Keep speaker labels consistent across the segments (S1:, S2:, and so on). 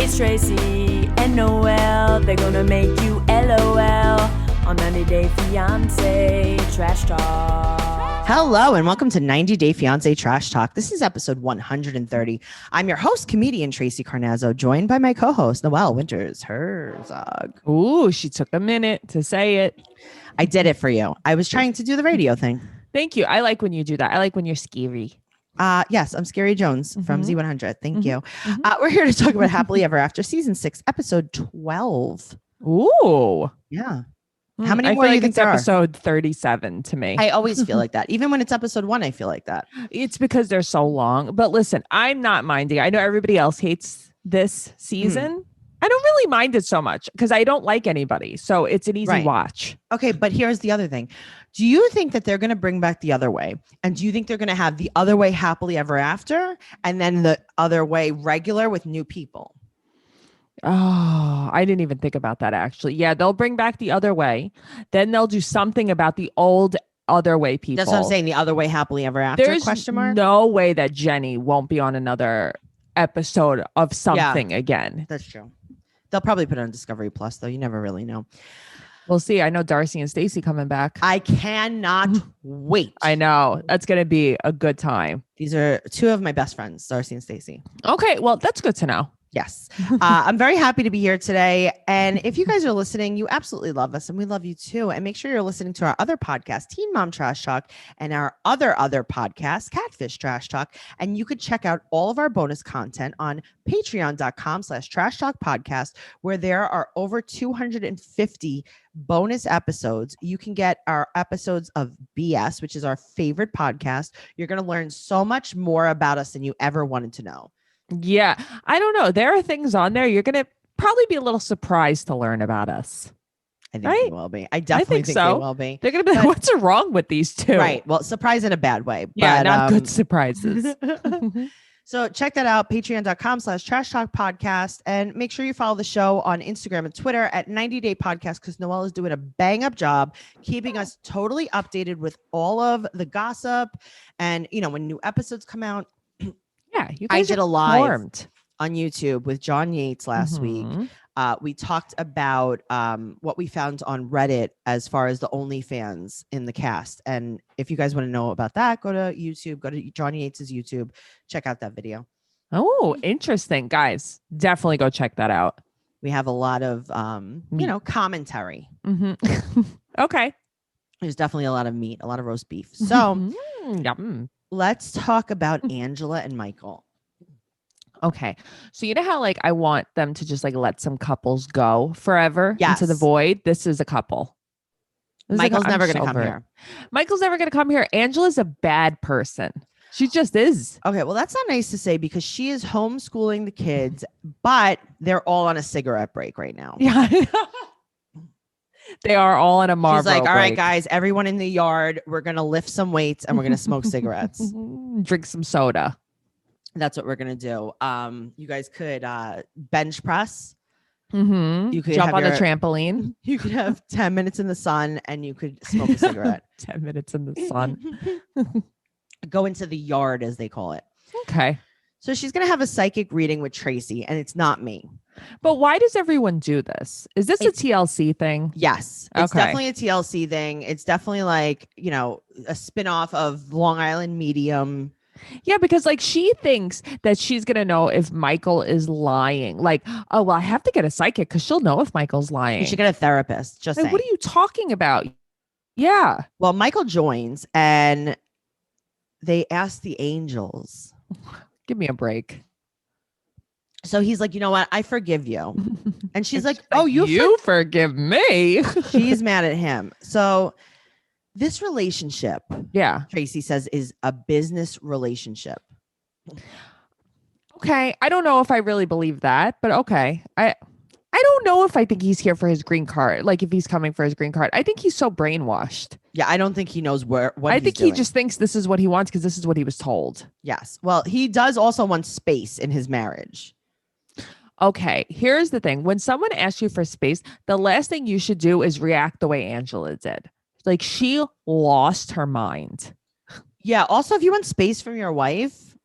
S1: It's Tracey and Noelle. They're gonna make you LOL on 90 Day Fiance Trash Talk.
S2: Hello and welcome to 90 Day Fiance Trash Talk. This is episode 130. I'm your host, comedian Tracey Carnazzo, joined by my co-host, Noelle Winters Herzog.
S3: Ooh, she took a minute to say it.
S2: I did it for you. I was trying to do the radio thing.
S3: Thank you. I like when you do that. I like when you're scary.
S2: Yes, I'm Scary Jones from Z100. Thank you.
S3: Mm-hmm.
S2: We're here to talk about Happily Ever After season 6, episode 12.
S3: Ooh.
S2: Yeah. How many
S3: I
S2: more
S3: feel
S2: do you
S3: like
S2: think
S3: it's
S2: there are?
S3: episode 37 to me.
S2: I always feel like that. Even when it's episode 1, I feel like that.
S3: It's because they're so long. But listen, I'm not minding. I know everybody else hates this season. I don't really mind it so much because I don't like anybody. So it's an easy watch.
S2: Okay, but here's the other thing. Do you think that they're going to bring back The Other Way? And do you think they're going to have The Other Way Happily Ever After and then The Other Way regular with new people?
S3: Oh, I didn't even think about that actually. Yeah, they'll bring back The Other Way. Then they'll do something about the old Other Way people.
S2: That's what I'm saying. The Other Way Happily Ever After?
S3: There's
S2: question mark?
S3: no way that Jenny won't be on another episode of something again.
S2: That's true. They'll probably put it on Discovery Plus, though. You never really know.
S3: We'll see. I know Darcy and Stacey coming back.
S2: I cannot wait.
S3: I know. That's going to be a good time.
S2: These are two of my best friends, Darcy and Stacey.
S3: Okay. Well, that's good to know.
S2: Yes. I'm very happy to be here today. And if you guys are listening, you absolutely love us and we love you too. And make sure you're listening to our other podcast, Teen Mom Trash Talk, and our other podcast, Catfish Trash Talk. And you could check out all of our bonus content on patreon.com/trash talk podcast, where there are over 250 bonus episodes. You can get our episodes of BS, which is our favorite podcast. You're going to learn so much more about us than you ever wanted to know.
S3: Yeah. I don't know. There are things on there. You're going to probably be a little surprised to learn about us.
S2: I think they will be. I definitely think
S3: so.
S2: They will be.
S3: They're going to be like, what's wrong with these two?
S2: Right. Well, surprise in a bad way.
S3: Yeah,
S2: but,
S3: not good surprises.
S2: So check that out, patreon.com/trash talk podcast. And make sure you follow the show on Instagram and Twitter at 90 Day Podcast, because Noelle is doing a bang up job keeping us totally updated with all of the gossip. And, you know, when new episodes come out,
S3: yeah, you guys
S2: I did a live on YouTube with John Yates last week. We talked about what we found on Reddit as far as the OnlyFans in the cast. And if you guys want to know about that, go to YouTube, go to John Yates's YouTube, check out that video.
S3: Oh, interesting. Guys, definitely go check that out.
S2: We have a lot of, commentary.
S3: Okay.
S2: There's definitely a lot of meat, a lot of roast beef. So let's talk about Angela and Michael.
S3: Okay. So you know how like I want them to just like let some couples go forever into the void? This is a couple.
S2: Michael's never going to come here.
S3: Michael's never going to come here. Angela's a bad person. She just is.
S2: Okay. Well, that's not nice to say because she is homeschooling the kids, but they're all on a cigarette break right now.
S3: Yeah. They are all in a Marlboro
S2: She's like, all right,
S3: break.
S2: guys, everyone in the yard, we're going to lift some weights and we're going to smoke cigarettes.
S3: Drink some soda.
S2: That's what we're going to do. You guys could bench press.
S3: You could jump on the trampoline.
S2: You could have 10 minutes in the sun and you could smoke a cigarette.
S3: 10 minutes in the sun.
S2: Go into the yard, as they call it.
S3: Okay.
S2: So she's going to have a psychic reading with Tracey, and it's not me.
S3: But why does everyone do this? Is this a TLC thing?
S2: Yes. It's definitely a TLC thing. It's definitely like, you know, a spinoff of Long Island Medium.
S3: Yeah, because like she thinks that she's going to know if Michael is lying. Like, oh, well, I have to get a psychic because she'll know if Michael's lying.
S2: You should get a therapist. Just
S3: like, what are you talking about? Yeah.
S2: Well, Michael joins and they ask the angels.
S3: Give me a break.
S2: So he's like, you know what? I forgive you. And she's like, oh,
S3: you forgive me.
S2: She's mad at him. So this relationship, Tracey says, is a business relationship.
S3: Okay. I don't know if I really believe that, but okay. I don't know if I think he's here for his green card. Like if he's coming for his green card, I think he's so brainwashed.
S2: Yeah, I don't think he knows what
S3: I think he just thinks this is what he wants because this is what he was told.
S2: Yes. Well, he does also want space in his marriage.
S3: Okay, here's the thing. When someone asks you for space, the last thing you should do is react the way Angela did. Like she lost her mind.
S2: Yeah. Also, if you want space from your wife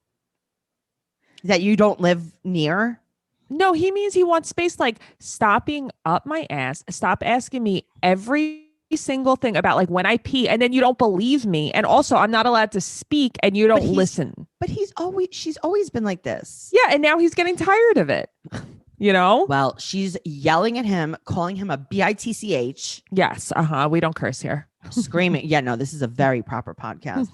S2: that you don't live near,
S3: No, he means he wants space, like stopping up my ass. Stop asking me every single thing about like when I pee, and then you don't believe me. And also, I'm not allowed to speak, and you don't listen.
S2: But she's always been like this.
S3: Yeah, and now he's getting tired of it. You know?
S2: Well, she's yelling at him, calling him a bitch.
S3: Yes. We don't curse here.
S2: Screaming. Yeah, no, this is a very proper podcast.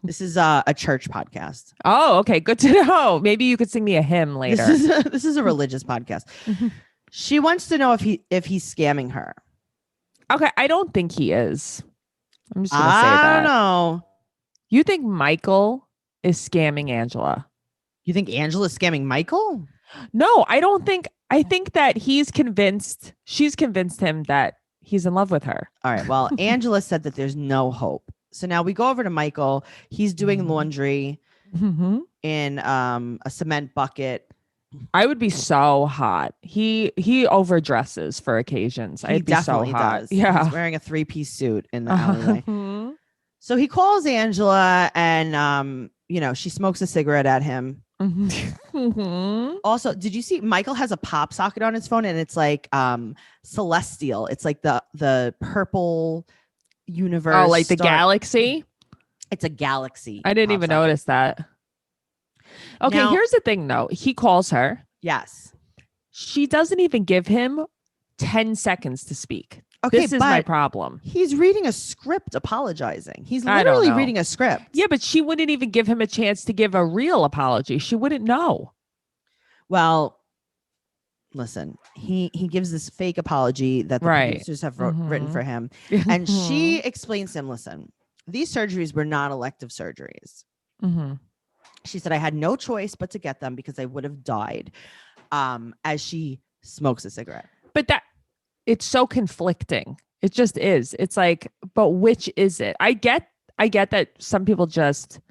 S2: This is a church podcast.
S3: Oh, okay. Good to know. Maybe you could sing me a hymn later.
S2: This is a religious podcast. She wants to know if he's scamming her.
S3: Okay, I don't think he is. I'm just gonna say that.
S2: I don't know.
S3: You think Michael is scamming Angela?
S2: You think Angela's scamming Michael?
S3: No, I don't think. I think that she's convinced him that he's in love with her.
S2: All right. Well, Angela said that there's no hope. So now we go over to Michael. He's doing laundry in a cement bucket.
S3: I would be so hot. He overdresses for occasions. I'd be so hot.
S2: Does.
S3: Yeah.
S2: He's wearing a 3-piece suit in the alleyway. So he calls Angela and she smokes a cigarette at him. Also, did you see Michael has a pop socket on his phone and it's like celestial. It's like the purple universe.
S3: Oh, like the galaxy?
S2: It's a galaxy.
S3: I didn't even notice that. Okay,
S2: now,
S3: here's the thing though. He calls her.
S2: Yes.
S3: She doesn't even give him 10 seconds to speak.
S2: Okay,
S3: this is my problem.
S2: He's reading a script apologizing. He's literally reading a script.
S3: Yeah, but she wouldn't even give him a chance to give a real apology. She wouldn't know.
S2: Well, listen, he gives this fake apology that the producers have written for him. And she explains to him, listen, these surgeries were not elective surgeries. She said, I had no choice but to get them because I would have died, as she smokes a cigarette.
S3: But it's so conflicting. It just is. It's like, but which is it? I get that some people just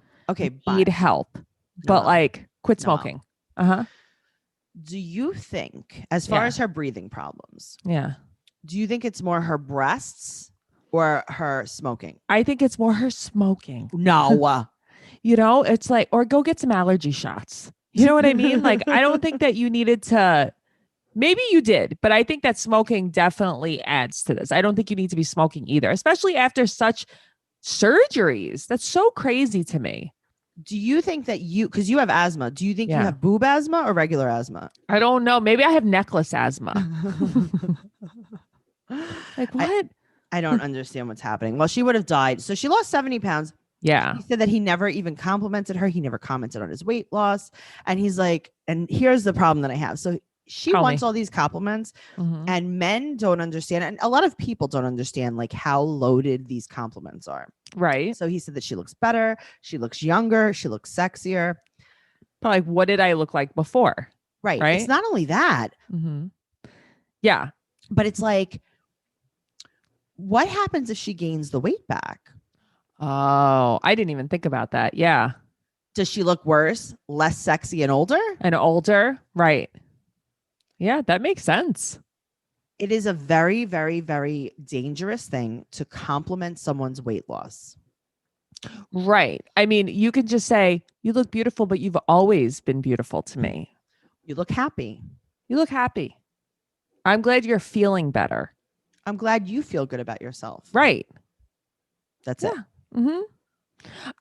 S3: need help, but like quit smoking.
S2: Do you think, as far as her breathing problems, do you think it's more her breasts or her smoking?
S3: I think it's more her smoking.
S2: No.
S3: It's like, or go get some allergy shots. You know what I mean? Like, I don't think that you needed to. Maybe you did, but I think that smoking definitely adds to this. I don't think you need to be smoking either, especially after such surgeries. That's so crazy to me.
S2: Do you think that because you have asthma, do you think you have boob asthma or regular asthma?
S3: I don't know. Maybe I have necklace asthma. Like what?
S2: I don't understand what's happening. Well, she would have died. So she lost 70 pounds.
S3: Yeah.
S2: He said that he never even complimented her. He never commented on his weight loss. And he's like, and here's the problem that I have. So she wants all these compliments and men don't understand. And a lot of people don't understand like how loaded these compliments are.
S3: Right.
S2: So he said that she looks better. She looks younger. She looks sexier.
S3: But like, what did I look like before?
S2: Right. It's not only that.
S3: Yeah.
S2: But it's like, what happens if she gains the weight back?
S3: Oh, I didn't even think about that. Yeah.
S2: Does she look worse, less sexy and older?
S3: Right. Yeah, that makes sense.
S2: It is a very, very, very dangerous thing to compliment someone's weight loss.
S3: Right. I mean, you could just say, you look beautiful, but you've always been beautiful to me.
S2: You look happy.
S3: I'm glad you're feeling better.
S2: I'm glad you feel good about yourself.
S3: Right.
S2: That's it.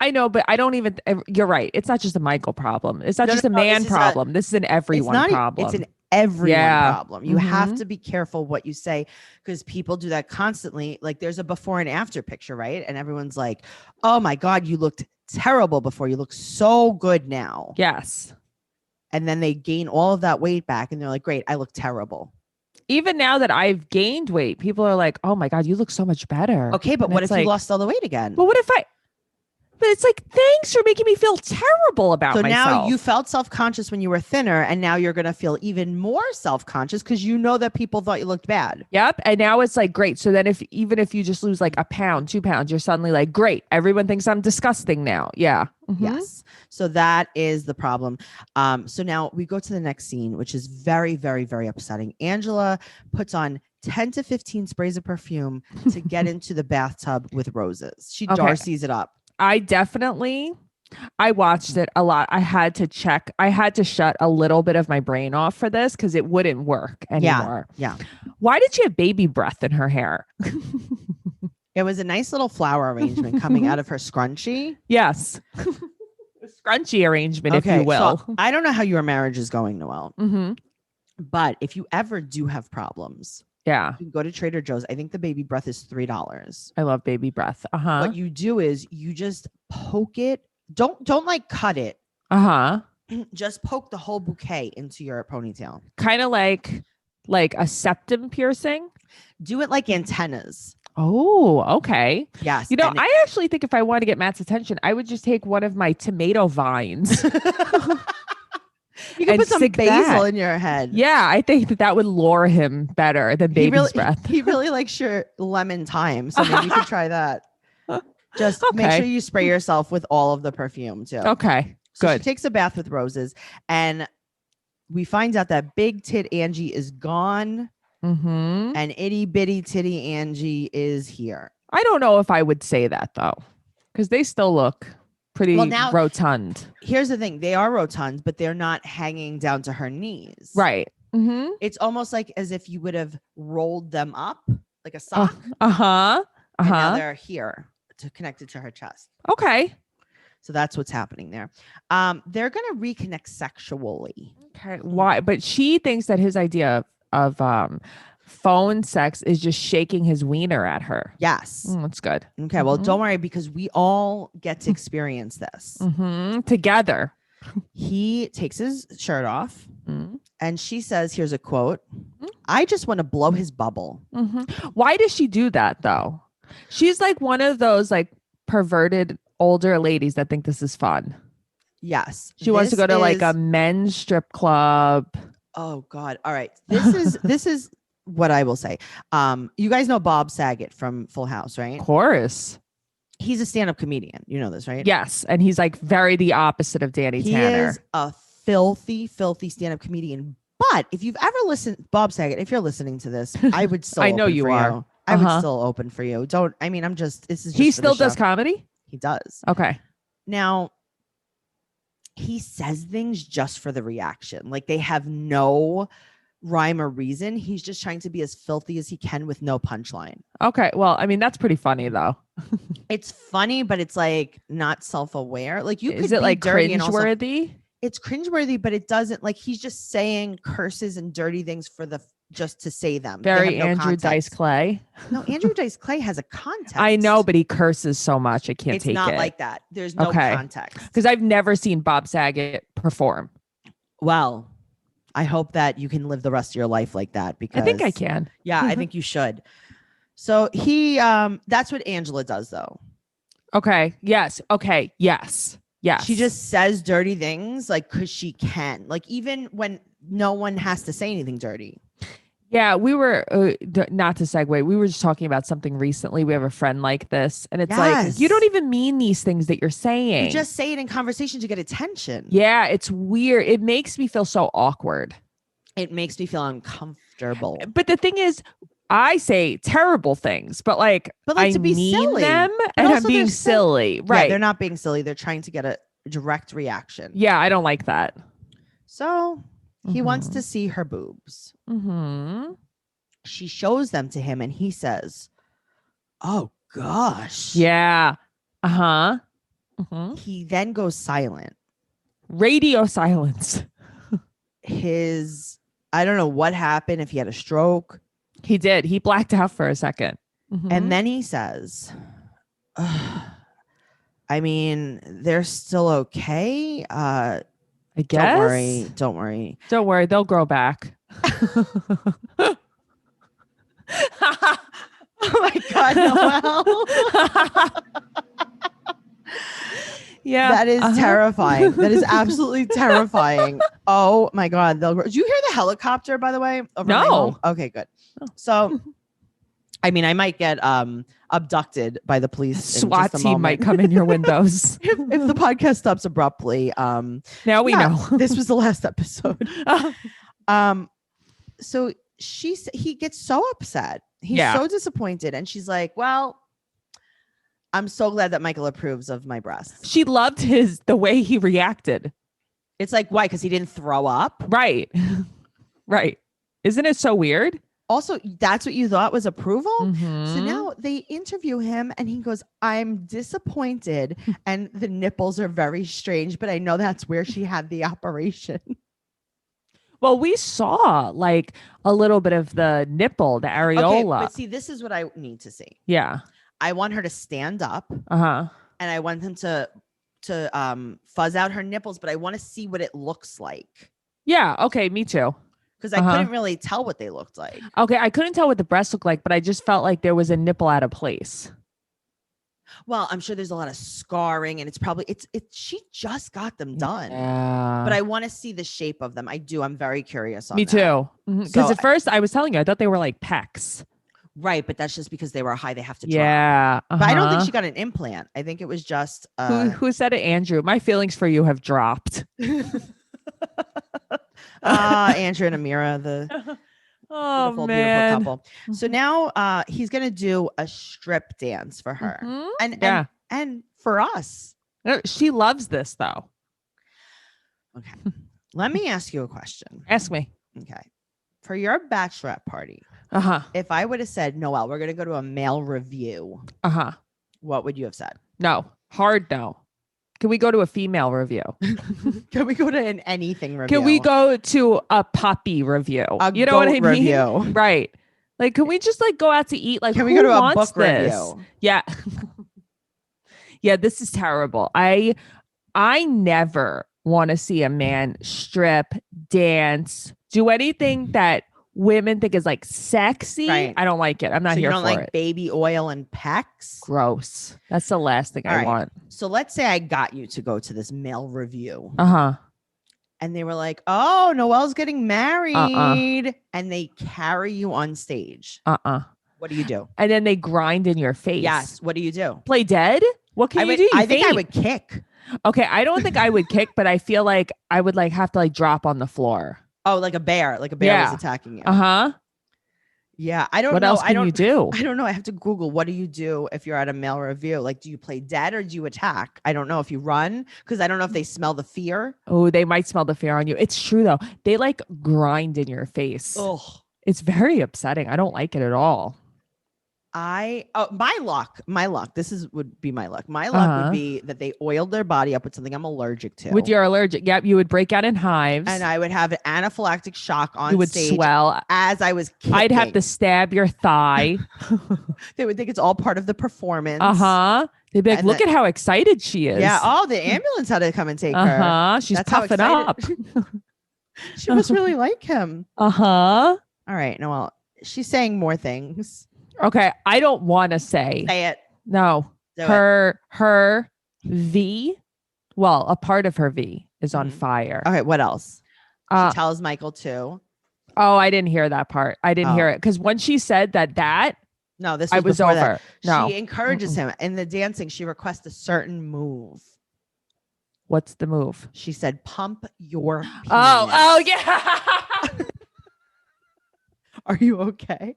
S3: I know, but I don't even, you're right. It's not just a Michael problem. It's not just a man problem. This is an everyone problem.
S2: It's an everyone problem. You have to be careful what you say because people do that constantly. Like there's a before and after picture, right? And everyone's like, oh my God, you looked terrible before. You look so good now.
S3: Yes.
S2: And then they gain all of that weight back and they're like, great, I look terrible.
S3: Even now that I've gained weight, people are like, oh my God, you look so much better.
S2: Okay, but what if you lost all the weight again?
S3: But what if but it's like, thanks for making me feel terrible about myself.
S2: So now you felt self-conscious when you were thinner, and now you're going to feel even more self-conscious because you know that people thought you looked bad.
S3: Yep. And now it's like, great. So then even if you just lose like a pound, 2 pounds, you're suddenly like, great. Everyone thinks I'm disgusting now. Yeah.
S2: Yes. So that is the problem. So now we go to the next scene, which is very, very, very upsetting. Angela puts on 10 to 15 sprays of perfume to get into the bathtub with roses. She Darcy's it up.
S3: I definitely I watched it a lot. I had to check. I had to shut a little bit of my brain off for this because it wouldn't work anymore.
S2: Yeah.
S3: Why did she have baby breath in her hair?
S2: It was a nice little flower arrangement coming out of her scrunchie.
S3: Yes. A scrunchy arrangement, if you will.
S2: So I don't know how your marriage is going, Noelle,
S3: Mm-hmm.
S2: but if you ever do have problems,
S3: Yeah.
S2: you can go to Trader Joe's. I think the baby breath is $3.
S3: I love baby breath. Uh-huh.
S2: What you do is you just poke it. Don't like cut it.
S3: Uh-huh.
S2: Just poke the whole bouquet into your ponytail.
S3: Kind of like a septum piercing.
S2: Do it like antennas.
S3: Oh, okay.
S2: Yes.
S3: You know, I actually think if I want to get Matt's attention, I would just take one of my tomato vines.
S2: You can
S3: and
S2: put some
S3: stick
S2: basil
S3: that.
S2: in your head.
S3: Yeah, I think that would lure him better than baby's breath.
S2: He really likes your lemon thyme, so maybe you could try that. Just make
S3: Okay.
S2: sure you spray yourself with all of the perfume too.
S3: Okay,
S2: So
S3: good.
S2: she takes a bath with roses, and we find out that big tit Angie is gone,
S3: Mm-hmm.
S2: and itty bitty titty Angie is here.
S3: I don't know if I would say that though, because they still look pretty
S2: Well, now-
S3: rotund.
S2: Here's the thing: they are rotund, but they're not hanging down to her knees.
S3: Right. Mm-hmm.
S2: It's almost like as if you would have rolled them up like a sock.
S3: Uh-huh.
S2: And now
S3: Uh-huh.
S2: they're here to connected to her chest.
S3: Okay.
S2: So that's what's happening there. They're gonna reconnect sexually.
S3: Okay. Why? But she thinks that his idea of phone sex is just shaking his wiener at her.
S2: Yes.
S3: That's good.
S2: Okay. Well,
S3: Mhm.
S2: don't worry because we all get to experience this.
S3: Mm-hmm. Together.
S2: He takes his shirt off,
S3: Mm-hmm.
S2: and she says, "Here's a quote: I just want to blow his bubble."
S3: Mm-hmm. Why does she do that though? She's like one of those like perverted older ladies that think this is fun.
S2: Yes.
S3: She wants to
S2: this
S3: go to like a
S2: is-
S3: men's strip club.
S2: Oh God! All right. This is what I will say. You guys know Bob Saget from Full House, right?
S3: Of course.
S2: He's a stand-up comedian. You know this, right?
S3: Yes. And he's like very the opposite of Danny
S2: He
S3: Tanner.
S2: is a filthy stand-up comedian. But if you've ever listened, Bob Saget, if you're listening to this, I would still.
S3: I know
S2: open
S3: you
S2: for
S3: are.
S2: I would
S3: Uh-huh.
S2: still open for you. Don't. I mean, I'm just. This is. Just
S3: He
S2: for the
S3: still does
S2: show.
S3: comedy?
S2: He does.
S3: Okay.
S2: Now, he says things just for the reaction. Like they have no rhyme or reason. He's just trying to be as filthy as he can with no punchline.
S3: Okay. Well, I mean, that's pretty funny though.
S2: It's funny, but it's like not self-aware. Like you could
S3: Is it
S2: be
S3: like
S2: dirty and also
S3: cringeworthy?
S2: it's cringeworthy, but it doesn't like he's just saying curses and dirty things for the just to say them. They
S3: Very
S2: have no
S3: Andrew Dice
S2: context.
S3: Clay.
S2: No, Andrew Dice Clay has a context.
S3: I know, but he curses so much. I can't
S2: it's
S3: take
S2: not
S3: it.
S2: like that. There's no
S3: Okay.
S2: context.
S3: Because I've never seen Bob Saget perform.
S2: Well, I hope that you can live the rest of your life like that because
S3: I think I can.
S2: Yeah, I think you should. So he that's what Angela does though.
S3: Okay. Yes. Okay. Yes. Yes.
S2: She just says dirty things like because she can. Like even when no one has to say anything dirty.
S3: Yeah, we were not to segue. We were just talking about something recently. We have a friend like this, and it's like you
S2: Yes.
S3: don't even mean these things that you're saying.
S2: You just say it in conversation to get attention.
S3: Yeah, it's weird. It makes me feel so awkward.
S2: It makes me feel uncomfortable.
S3: But the thing is, I say terrible things, but like I
S2: to be
S3: mean
S2: silly.
S3: them,
S2: But
S3: and I'm
S2: also
S3: being
S2: they're
S3: silly.
S2: Yeah,
S3: Right?
S2: they're not being silly. They're trying to get a direct reaction.
S3: Yeah, I don't like that.
S2: So he wants
S3: Mhm.
S2: to see her boobs.
S3: Mm-hmm.
S2: She shows them to him and he says, "Oh gosh."
S3: Yeah. Uh-huh. Mm-hmm.
S2: He then goes silent.
S3: Radio silence.
S2: I don't know what happened, if he had a stroke.
S3: He did. He blacked out for a second. Mhm.
S2: And then he says, "Ugh, I mean, they're still okay.
S3: I guess.
S2: Don't worry. Don't worry."
S3: Don't worry, they'll grow back.
S2: Oh my God, Noelle.
S3: Yeah.
S2: That is terrifying. That is absolutely terrifying. Oh my God. They'll grow. Did you hear the helicopter, by the way? Over my
S3: No.
S2: home? Okay, good.
S3: Oh.
S2: So, I mean, I might get abducted by the police. in
S3: SWAT
S2: just a
S3: team might
S2: moment.
S3: come in your windows.
S2: if the podcast stops abruptly.
S3: Now we
S2: yeah,
S3: know.
S2: this was the last episode. So he gets so upset. He's
S3: Yeah.
S2: so disappointed. And she's like, "Well, I'm so glad that Michael approves of my breasts.
S3: She loved the way he reacted.
S2: It's like, why? Because he didn't throw up.
S3: Right. Right. Isn't it so weird?
S2: Also, that's what you thought was approval? So
S3: Mhm.
S2: now they interview him and he goes, I'm disappointed and the nipples are very strange, but I know that's where she had the operation.
S3: Well, we saw like a little bit of the nipple, the areola.
S2: Okay, but see, this is what I need to see.
S3: Yeah.
S2: I want her to stand up
S3: Uh-huh.
S2: and I want them to fuzz out her nipples, but I want to see what it looks like.
S3: Yeah. Okay. Me too.
S2: Because I couldn't really tell what they looked like.
S3: Okay. I couldn't tell what the breasts looked like, but I just felt like there was a nipple out of place.
S2: Well, I'm sure there's a lot of scarring and it's probably she just got them done.
S3: Yeah.
S2: But I want to see the shape of them. I do. I'm very curious on
S3: Me
S2: that.
S3: too. Because
S2: So
S3: at first I was telling you, I thought they were like pecs.
S2: Right, but that's just because they were high. They have to drop.
S3: Yeah.
S2: But I don't think she got an implant. I think it was just
S3: Who said it, Andrew? My feelings for you have dropped.
S2: Andrew and Amira, the
S3: Oh
S2: beautiful,
S3: man.
S2: beautiful couple. So now he's gonna do a strip dance for her.
S3: Mhm.
S2: And for us.
S3: No, she loves this though.
S2: Okay. Let me ask you a question.
S3: Ask me.
S2: Okay. For your bachelorette party,
S3: Uh-huh.
S2: if I would have said, Noelle, we're gonna go to a male review,
S3: Uh-huh.
S2: what would you have said?
S3: No. Hard no. Can we go to a female review?
S2: Can we go to an anything review?
S3: Can we go to a puppy review?
S2: You know what I mean? Review.
S3: Right. Like, can we just like go out to eat? Like,
S2: Can we
S3: who
S2: go to a
S3: wants
S2: book
S3: this?
S2: review?
S3: Yeah. Yeah, this is terrible. I never want to see a man strip, dance, do anything that women think is like sexy.
S2: Right.
S3: I don't like it. I'm not
S2: So
S3: here
S2: you don't
S3: for
S2: like
S3: it.
S2: baby oil and pecs?
S3: Gross. That's the last thing
S2: All
S3: I
S2: right.
S3: want.
S2: So let's say I got you to go to this male review.
S3: Uh-huh.
S2: And they were like, oh, Noelle's getting married. And they carry you on stage.
S3: Uh-uh.
S2: What do you do?
S3: And then they grind in your face.
S2: Yes. What do you do?
S3: Play dead? What can you do? You
S2: I think I
S3: faint.
S2: would kick.
S3: Okay, I don't think I would kick, but I feel like I would like have to like drop on the floor.
S2: Oh, like a bear. Like a bear
S3: Yeah.
S2: was attacking you.
S3: Uh-huh.
S2: Yeah. I don't
S3: What
S2: know.
S3: else can you do?
S2: I don't know. I have to Google, what do you do if you're at a male review? Like, do you play dead or do you attack? I don't know if you run, because I don't know if they smell the fear.
S3: Oh, they might smell the fear on you. It's true though. They like grind in your face.
S2: Oh,
S3: It's very upsetting. I don't like it at all.
S2: my luck. Would be my luck. My luck would be that they oiled their body up with something I'm allergic to.
S3: With your allergic, yep, you would break out in hives.
S2: And I would have an anaphylactic shock on
S3: you would
S2: stage
S3: swell.
S2: as I was kicking.
S3: I'd have to stab your thigh.
S2: They would think it's all part of the performance.
S3: Uh-huh. They'd be like,
S2: And
S3: look at how excited she is.
S2: Yeah. Oh, the ambulance had to come and take her.
S3: Uh-huh. She's
S2: That's how
S3: puffing
S2: excited-
S3: up.
S2: She must really like him.
S3: Uh-huh.
S2: All right, Noelle. She's saying more things.
S3: Okay. I don't want to say.
S2: Say it.
S3: No.
S2: Do it.
S3: Her V, well, a part of her V is on
S2: Mhm.
S3: fire.
S2: Okay, what else?
S3: Uh,
S2: She tells Michael too.
S3: oh, I didn't hear that part. I didn't hear it. Because when she said that,
S2: No, this
S3: I
S2: was
S3: was
S2: before
S3: over.
S2: that.
S3: No.
S2: She encourages him in the dancing. She requests a certain move.
S3: What's the move?
S2: She said, "Pump your penis."
S3: Oh, yeah.
S2: Are you okay?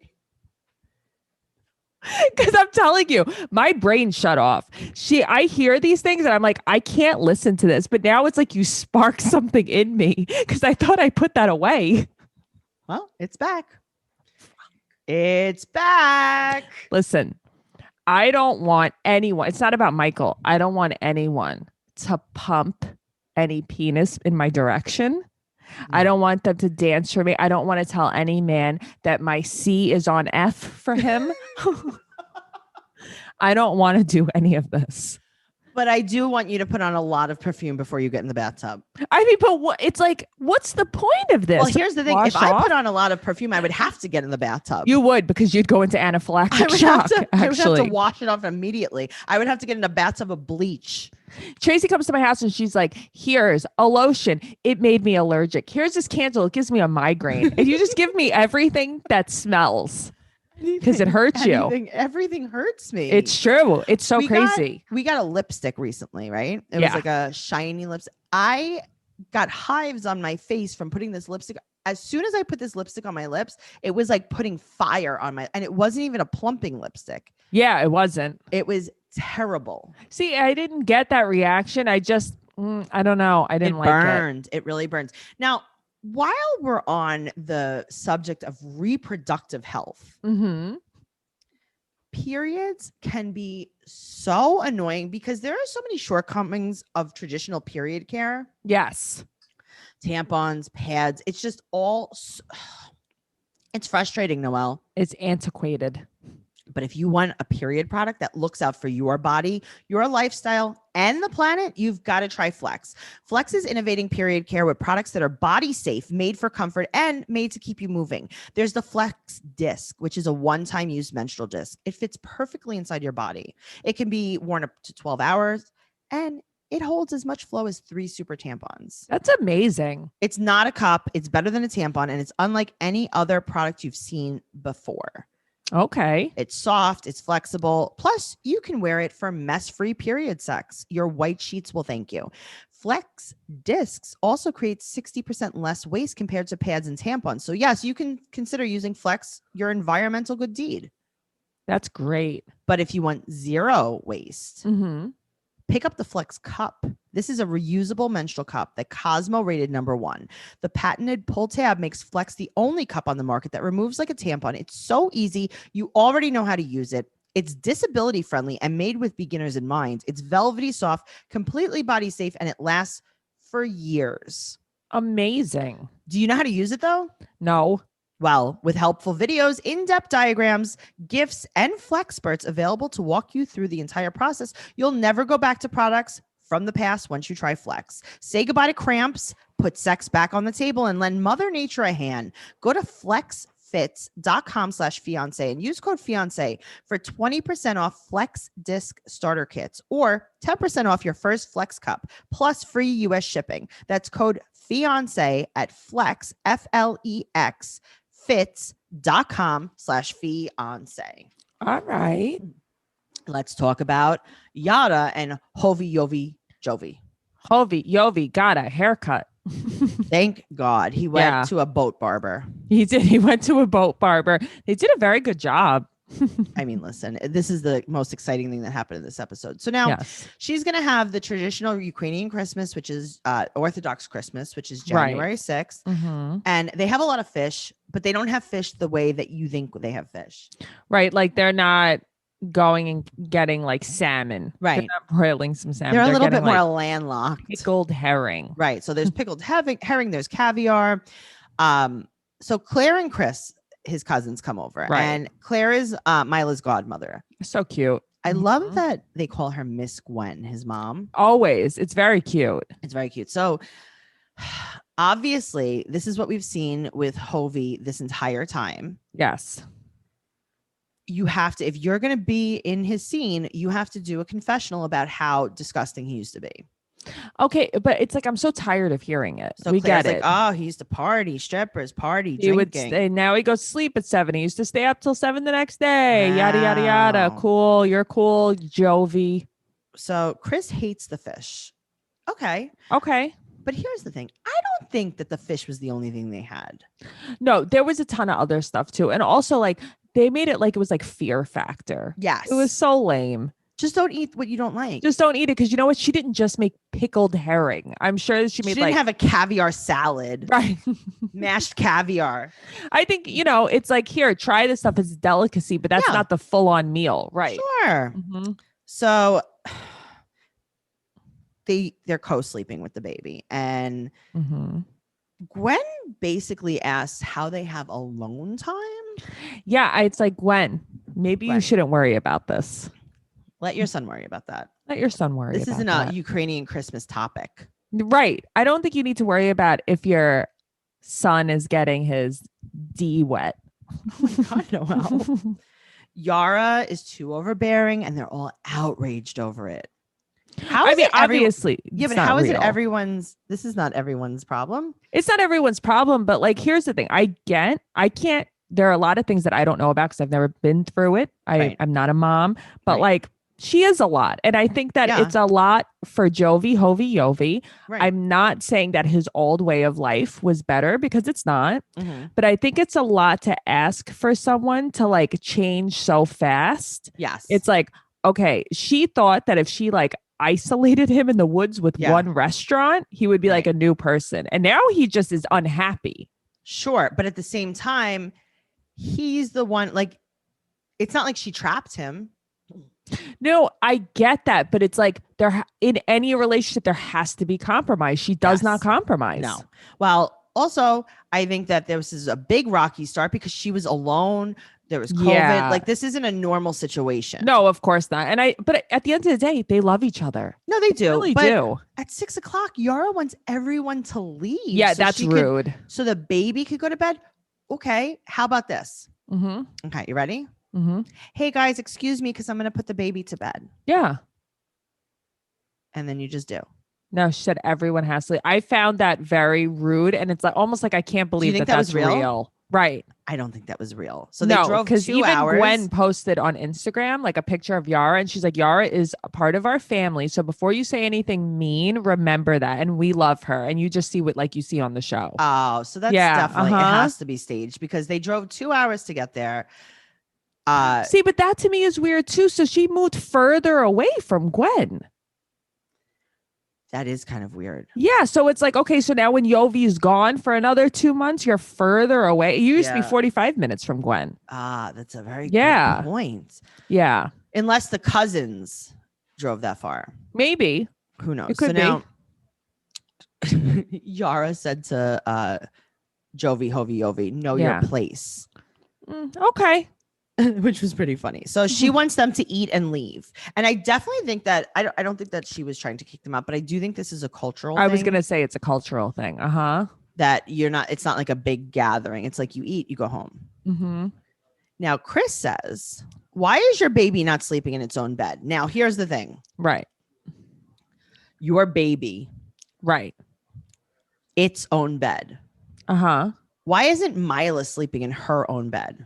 S3: Because I'm telling you, my brain shut off. I hear these things and I'm like, I can't listen to this. But now it's like you spark something in me because I thought I put that away.
S2: Well, it's back. It's back.
S3: Listen, I don't want anyone. It's not about Michael. I don't want anyone to pump any penis in my direction. I don't want them to dance for me. I don't want to tell any man that my C is on F for him. I don't want to do any of this.
S2: But I do want you to put on a lot of perfume before you get in the bathtub.
S3: I mean, but it's like, what's the point of this?
S2: Well, here's the thing.
S3: Wash
S2: If I
S3: off?
S2: put on a lot of perfume, I would have to get in the bathtub.
S3: You would, because you'd go into anaphylactic
S2: I would,
S3: shock,
S2: I would have
S3: actually.
S2: to wash it off immediately. I would have to get in a bathtub of bleach.
S3: Tracy comes to my house and she's like, here's a lotion. It made me allergic. Here's this candle. It gives me a migraine. If you just give me everything that smells, because it hurts you.
S2: Everything hurts me.
S3: It's true. It's so
S2: We
S3: crazy.
S2: We got a lipstick recently, right? It was
S3: Yeah.
S2: like a shiny lipstick. I got hives on my face from putting this lipstick. As soon as I put this lipstick on my lips, it was like putting fire on and it wasn't even a plumping lipstick.
S3: Yeah, it wasn't.
S2: It was terrible.
S3: See, I didn't get that reaction. I just, I don't know. I didn't like it.
S2: It burned. It really burns. Now, while we're on the subject of reproductive health, periods can be so annoying because there are so many shortcomings of traditional period care.
S3: Yes.
S2: Tampons, pads. It's just all, it's frustrating, Noelle.
S3: It's antiquated.
S2: But if you want a period product that looks out for your body, your lifestyle, and the planet, you've got to try Flex. Flex is innovating period care with products that are body safe, made for comfort, and made to keep you moving. There's the Flex disc, which is a one-time use menstrual disc. It fits perfectly inside your body. It can be worn up to 12 hours, and it holds as much flow as 3 super tampons.
S3: That's amazing.
S2: It's not a cup. It's better than a tampon, and it's unlike any other product you've seen before.
S3: Okay.
S2: It's soft, it's flexible. Plus, you can wear it for mess-free period sex. Your white sheets will thank you. Flex discs also create 60% less waste compared to pads and tampons. So yes, you can consider using Flex your environmental good deed.
S3: That's great.
S2: But if you want zero waste, pick up the Flex cup. This is a reusable menstrual cup that Cosmo rated #1. The patented pull tab makes Flex the only cup on the market that removes like a tampon. It's so easy. You already know how to use it. It's disability friendly and made with beginners in mind. It's velvety soft, completely body safe, and it lasts for years.
S3: Amazing.
S2: Do you know how to use it though?
S3: No.
S2: Well, with helpful videos, in-depth diagrams, gifts, and Flexperts available to walk you through the entire process, you'll never go back to products from the past once you try Flex. Say goodbye to cramps, put sex back on the table, and lend Mother Nature a hand. Go to flexfits.com/fiance and use code fiance for 20% off Flex disc starter kits or 10% off your first Flex cup plus free US shipping. That's code fiance at flex, FLEX, fits.com/fiance.
S3: All right.
S2: Let's talk about Yada and Hovi Yovi Jovi.
S3: Hovi Yovi got a haircut.
S2: Thank God. He went to a boat barber.
S3: He did. He went to a boat barber. They did a very good job.
S2: I mean, listen, this is the most exciting thing that happened in this episode. So now she's going to have the traditional Ukrainian Christmas, which is Orthodox Christmas, which is January 6th. And they have a lot of fish, but they don't have fish the way that you think they have fish.
S3: Right. Like they're not going and getting like salmon.
S2: Right.
S3: They're not broiling some salmon.
S2: They're a little bit more
S3: like
S2: landlocked.
S3: pickled herring.
S2: Right. So there's pickled herring, there's caviar. So Claire and Chris, his cousins, come over, and Claire is Mila's godmother.
S3: So cute.
S2: I love that they call her Miss Gwen, his mom.
S3: Always. It's very cute.
S2: It's very cute. So obviously, this is what we've seen with Hovi this entire time.
S3: Yes.
S2: You have to, if you're going to be in his scene, you have to do a confessional about how disgusting he used to be.
S3: Okay, but it's like I'm so tired of hearing it.
S2: So
S3: we
S2: Claire's
S3: get it.
S2: like, oh, he used to party, strippers, party,
S3: He would
S2: drinking.
S3: stay, now he goes to sleep at 7. He used to stay up till 7 the next day. Yada yada yada.
S2: Wow.
S3: Cool. You're cool, Jovi.
S2: So Chris hates the fish. Okay.
S3: Okay.
S2: But here's the thing. I don't think that the fish was the only thing they had.
S3: No, there was a ton of other stuff too. And also like they made it like it was like Fear Factor.
S2: Yes.
S3: It was so lame.
S2: Just don't eat what you don't like.
S3: Just don't eat it because you know what? She didn't just make pickled herring. I'm sure that she made
S2: didn't have a caviar salad.
S3: right.
S2: Mashed caviar.
S3: I think, you know, it's like, here, try this stuff as a delicacy, but that's not the full on meal. Right.
S2: Sure. So they're co-sleeping with the baby. And Gwen basically asks how they have alone time.
S3: Yeah. It's like, Gwen, maybe you shouldn't worry about this.
S2: Let your son worry about that.
S3: Let your son worry
S2: This
S3: about
S2: isn't
S3: that.
S2: a Ukrainian Christmas topic.
S3: Right. I don't think you need to worry about if your son is getting his D wet.
S2: Oh my God, Noelle. Yara is too overbearing and they're all outraged over it.
S3: Obviously.
S2: Yeah, but how is it everyone's? This is not everyone's problem.
S3: It's not everyone's problem, but like, here's the thing. I can't, there are a lot of things that I don't know about because I've never been through it. I'm not a mom, but like, she is a lot. And I think that it's a lot for Hovi Yovi. Right. I'm not saying that his old way of life was better because it's not, but I think it's a lot to ask for someone to like change so fast.
S2: Yes.
S3: It's like, okay, she thought that if she like isolated him in the woods with one restaurant, he would be like a new person. And now he just is unhappy.
S2: Sure. But at the same time, he's the one, like, it's not like she trapped him.
S3: No, I get that. But it's like in any relationship, there has to be compromise. She does not compromise.
S2: No. Well, also, I think that this is a big rocky start because she was alone. There was COVID.
S3: Yeah.
S2: Like, this isn't a normal situation.
S3: No, of course not. But at the end of the day, they love each other.
S2: No, they do.
S3: They really
S2: but
S3: do.
S2: At 6:00, Yara wants everyone to leave.
S3: Yeah,
S2: so
S3: that's rude.
S2: So the baby could go to bed. Okay. How about this?
S3: Mm-hmm.
S2: Okay. You ready?
S3: Mm-hmm.
S2: Hey, guys, excuse me, because I'm going to put the baby to bed.
S3: Yeah.
S2: And then you just do.
S3: No, she said everyone has to leave. I found that very rude. And it's like almost like I can't believe
S2: think
S3: that
S2: that was
S3: that's
S2: real?
S3: real. Right.
S2: I don't think that was real. So
S3: No,
S2: they drove 2
S3: even
S2: hours.
S3: Gwen posted on Instagram like a picture of Yara, and she's like, Yara is a part of our family. So before you say anything mean, remember that. And we love her. And you just see what like you see on the show.
S2: Oh, so that's definitely, it has to be staged because they drove 2 hours to get there.
S3: See, but that to me is weird too. So she moved further away from Gwen.
S2: That is kind of weird.
S3: Yeah. So it's like, okay, so now when Yovi's gone for another 2 months, you're further away. It used to be 45 minutes from Gwen.
S2: That's a very good point.
S3: Yeah.
S2: Unless the cousins drove that far.
S3: Maybe.
S2: Who knows?
S3: It could be.
S2: Now, Yara said to Jovi, Hovi, Yovi, know your place.
S3: Okay.
S2: Which was pretty funny. So she wants them to eat and leave. And I definitely think that I don't think that she was trying to kick them out, but I do think this is a cultural thing.
S3: I was going to say it's a cultural thing.
S2: That it's not like a big gathering. It's like you eat, you go home.
S3: Mm-hmm.
S2: Now, Chris says, why is your baby not sleeping in its own bed? Now, here's the thing.
S3: Right.
S2: Your baby.
S3: Right.
S2: Its own bed.
S3: Uh-huh.
S2: Why isn't Mila sleeping in her own bed?